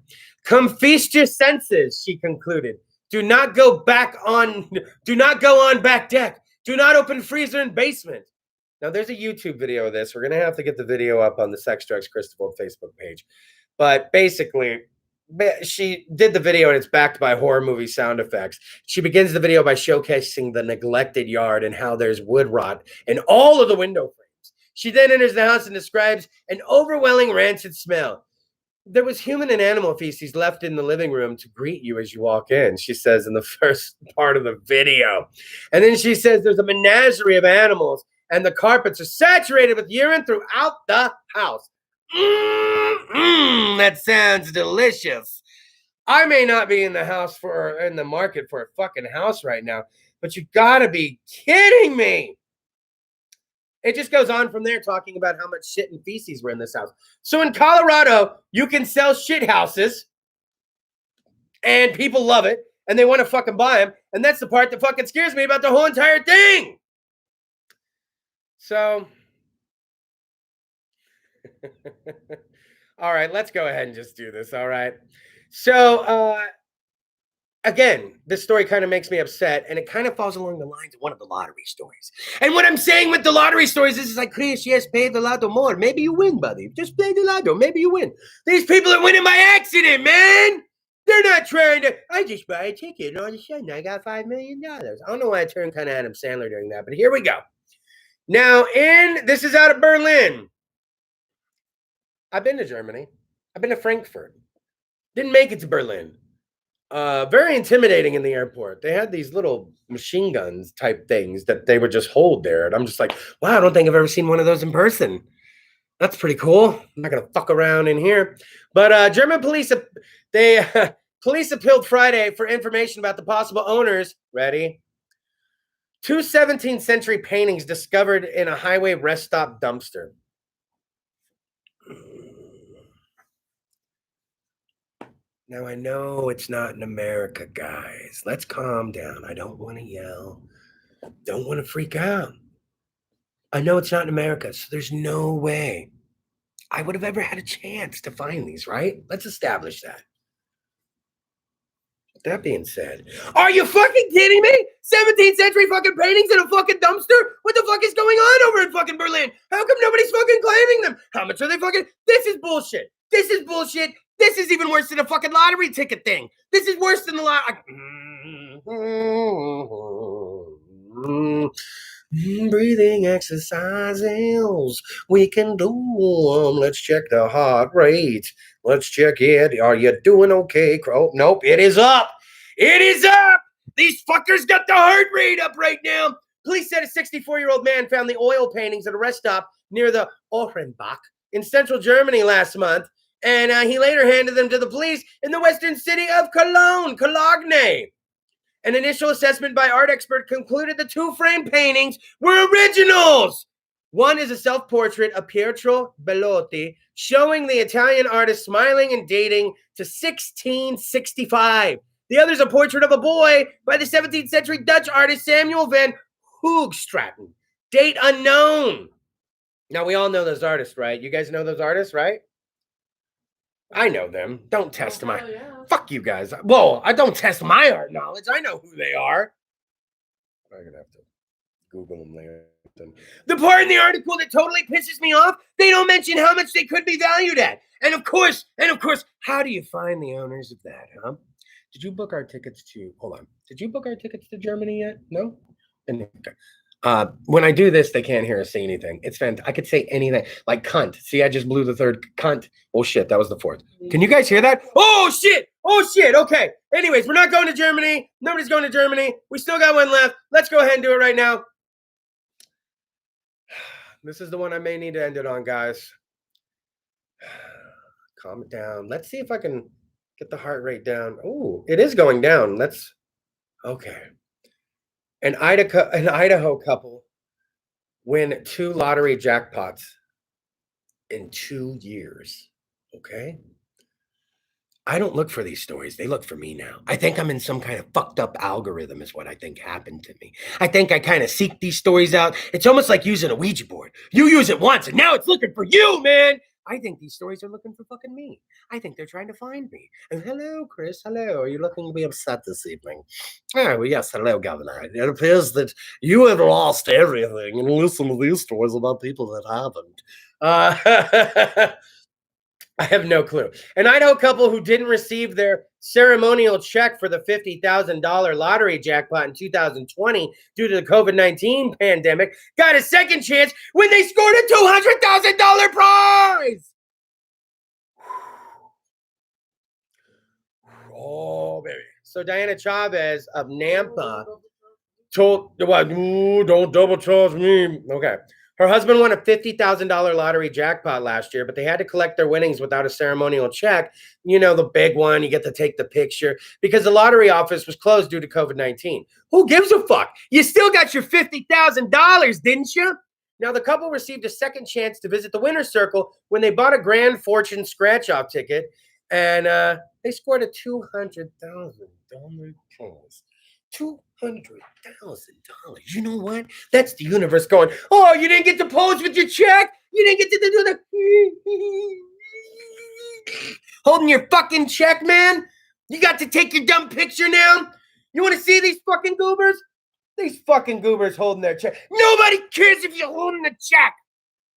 Come feast your senses, she concluded. Do not go on back deck. Do not open freezer and basement. Now, there's a YouTube video of this. We're going to have to get the video up on the Sex Drugs Kris DeVold Facebook page. But basically, she did the video and it's backed by horror movie sound effects. She begins the video by showcasing the neglected yard and how there's wood rot in all of the window frames. She then enters the house and describes an overwhelming rancid smell. There was human and animal feces left in the living room to greet you as you walk in, she says in the first part of the video. And then she says there's a menagerie of animals and the carpets are saturated with urine throughout the house. That sounds delicious. I may not be in the market for a fucking house right now, but you gotta be kidding me. It just goes on from there talking about how much shit and feces were in this house. So in Colorado, you can sell shit houses and people love it and they want to fucking buy them. And that's the part that fucking scares me about the whole entire thing. So, all right, let's go ahead and just do this. All right. So, again, this story kind of makes me upset, and it kind of falls along the lines of one of the lottery stories. And what I'm saying with the lottery stories is like, Kris, yes, pay the lotto more. Maybe you win, buddy. Just play the lotto. Maybe you win. These people are winning by accident, man. They're not trying to. I just buy a ticket, and all of a sudden, I got $5 million. I don't know why I turned kind of Adam Sandler doing that, but here we go. Now, this is out of Berlin. I've been to Germany. I've been to Frankfurt. Didn't make it to Berlin. Very intimidating in the airport. They had these little machine guns type things that they would just hold there. And I'm just like, wow, I don't think I've ever seen one of those in person. That's pretty cool. I'm not going to fuck around in here. But German police, police appealed Friday for information about the possible owners. Ready? 2 17th century paintings discovered in a highway rest stop dumpster. Now, I know it's not in America, guys. Let's calm down. I don't want to yell. Don't want to freak out. I know it's not in America, so there's no way I would have ever had a chance to find these, right? Let's establish that. That being said, are you fucking kidding me? 17th century fucking paintings in a fucking dumpster? What the fuck is going on over in fucking Berlin? How come nobody's fucking claiming them? How much are they fucking? This is bullshit. This is bullshit. This is even worse than a fucking lottery ticket thing. This is worse than the breathing exercises. We can do them. Let's check the heart rate. Let's check it. Are you doing okay, Crow? Nope, it is up. It is up. These fuckers got the heart rate up right now. Police said a 64-year-old man found the oil paintings at a rest stop near the Offenbach in central Germany last month. And he later handed them to the police in the western city of Cologne. An initial assessment by art expert concluded the 2 frame paintings were originals. One is a self-portrait of Pietro Bellotti showing the Italian artist smiling and dating to 1665. The other is a portrait of a boy by the 17th century Dutch artist Samuel van Hoogstraten. Date unknown. Now, we all know those artists, right? You guys know those artists, right? I know them. Don't test my... Yeah. Fuck you guys. Whoa, I don't test my art knowledge. I know who they are. I'm going to have to Google them later. The part in the article that totally pisses me off, they don't mention how much they could be valued at. And of course, how do you find the owners of that, huh? Did you book our tickets to... Hold on. Did you book our tickets to Germany yet? No? When I do this, they can't hear us say anything. It's fantastic. I could say anything, like cunt. See, I just blew the third cunt. Oh shit, that was the fourth. Can you guys hear that? Oh shit. Okay. Anyways, we're not going to Germany. Nobody's going to Germany. We still got one left. Let's go ahead and do it right now. This is the one I may need to end it on, guys. Calm it down. Let's see if I can get the heart rate down. Oh, it is going down. Okay. An Idaho couple win 2 lottery jackpots in 2 years. Okay. I don't look for these stories. They look for me now. I think I'm in some kind of fucked up algorithm is what I think happened to me. I think I kind of seek these stories out. It's almost like using a Ouija board. You use it once and now it's looking for you, man. I think these stories are looking for fucking me. I think they're trying to find me. And hello, Kris. Hello. Are you looking to be upset this evening? Oh, well, yes. Hello, Governor. It appears that you have lost everything and listen to these stories about people that haven't. I have no clue. An Idaho couple who didn't receive their ceremonial check for the $50,000 lottery jackpot in 2020 due to the COVID-19 pandemic got a second chance when they scored a $200,000 prize. Oh, baby. So Diana Chavez of Nampa told, well, don't double charge me. Okay. Her husband won a $50,000 lottery jackpot last year, but they had to collect their winnings without a ceremonial check. You know, the big one, you get to take the picture because the lottery office was closed due to COVID-19. Who gives a fuck? You still got your $50,000, didn't you? Now, the couple received a second chance to visit the winner's circle when they bought a Grand Fortune scratch-off ticket, and they scored a $200,000 prize. $200,000. You know what? That's the universe going, oh, you didn't get to pose with your check? You didn't get to do the holding your fucking check, man? You got to take your dumb picture now? You want to see these fucking goobers? These fucking goobers holding their check. Nobody cares if you're holding the check.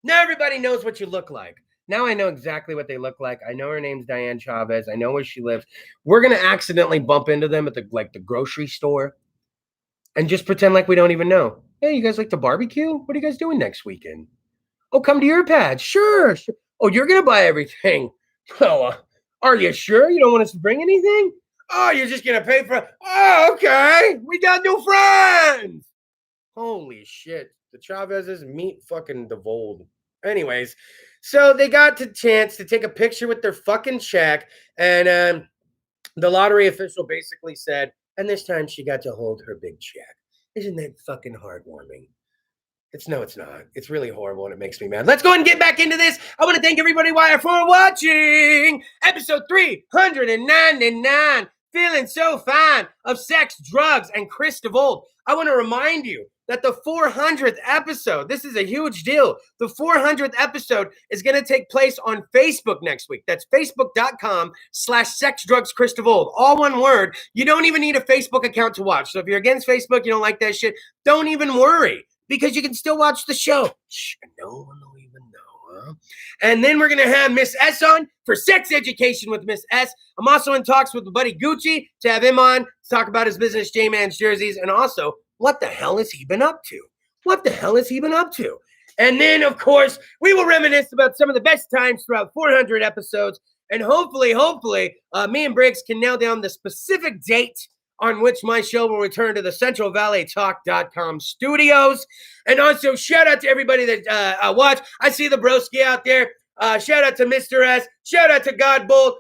Now everybody knows what you look like. Now I know exactly what they look like. I know her name's Diane Chavez. I know where she lives. We're going to accidentally bump into them at the grocery store and just pretend like we don't even know. Hey, you guys like to barbecue? What are you guys doing next weekend? Oh, come to your pad. Sure. Oh, you're going to buy everything. Well, are you sure you don't want us to bring anything? Oh, you're just going to pay for it. Oh, okay. We got new friends. Holy shit. The Chavezes meet fucking DeVold. Anyways, so they got the chance to take a picture with their fucking check, and the lottery official basically said, and this time she got to hold her big check. Isn't that fucking heartwarming? It's not. It's really horrible and it makes me mad. Let's go ahead and get back into this. I want to thank everybody for watching episode 399. Feeling so fine of sex, drugs, and Kris DeVold. I want to remind you that the 400th episode, this is a huge deal. The 400th episode is going to take place on Facebook next week. That's facebook.com/sexdrugskris DeVold. All one word. You don't even need a Facebook account to watch. So if you're against Facebook, you don't like that shit, don't even worry because you can still watch the show. Shh, no one will even know. And then we're going to have Miss S on for sex education with Miss S. I'm also in talks with my buddy Gucci to have him on to talk about his business, J-Man's Jerseys, and also what the hell has he been up to? And then, of course, we will reminisce about some of the best times throughout 400 episodes. And hopefully, me and Briggs can nail down the specific date on which my show will return to the CentralValleyTalk.com studios. And also, shout out to everybody that watch. I see the broski out there. Shout out to Mr. S. Shout out to Godbolt.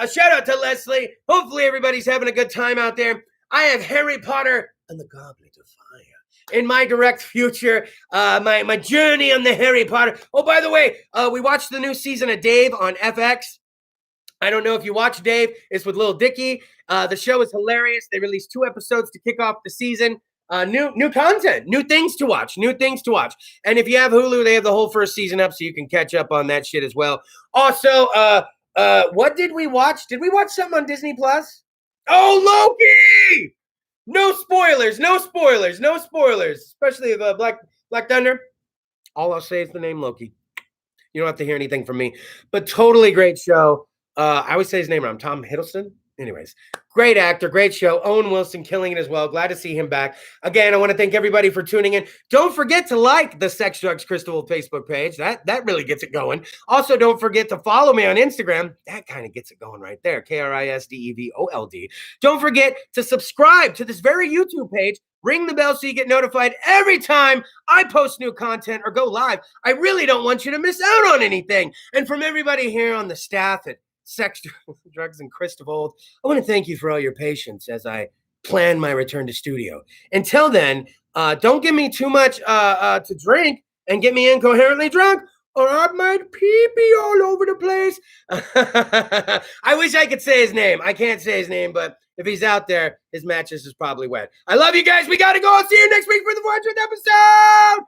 Shout out to Leslie. Hopefully, everybody's having a good time out there. I have Harry Potter and the Goblet of Fire in my direct future. My journey on the Harry Potter. Oh, by the way, we watched the new season of Dave on FX. I don't know if you watch Dave. It's with Lil Dicky. The show is hilarious. They released 2 episodes to kick off the season. New content, new things to watch. And if you have Hulu, they have the whole first season up, so you can catch up on that shit as well. Also, what did we watch? Did we watch something on Disney Plus? Oh, Loki! No spoilers, especially of Black Thunder. All I'll say is the name Loki. You don't have to hear anything from me, but totally great show. I always say his name wrong. Tom Hiddleston. Anyways, great actor, great show. Owen Wilson killing it as well. Glad to see him back. Again, I want to thank everybody for tuning in. Don't forget to like the Sex Drugs Kris DeVold Facebook page. That really gets it going. Also, don't forget to follow me on Instagram. That kind of gets it going right there. KrisDeVold. Don't forget to subscribe to this very YouTube page. Ring the bell so you get notified every time I post new content or go live. I really don't want you to miss out on anything. And from everybody here on the staff at Sex, Drugs, and Kris DeVold, I want to thank you for all your patience as I plan my return to studio. Until then, don't give me too much to drink and get me incoherently drunk, or I might pee all over the place. I wish I could say his name. I can't say his name, but if he's out there, his mattress is probably wet. I love you guys. We got to go. I'll see you next week for the 400th episode.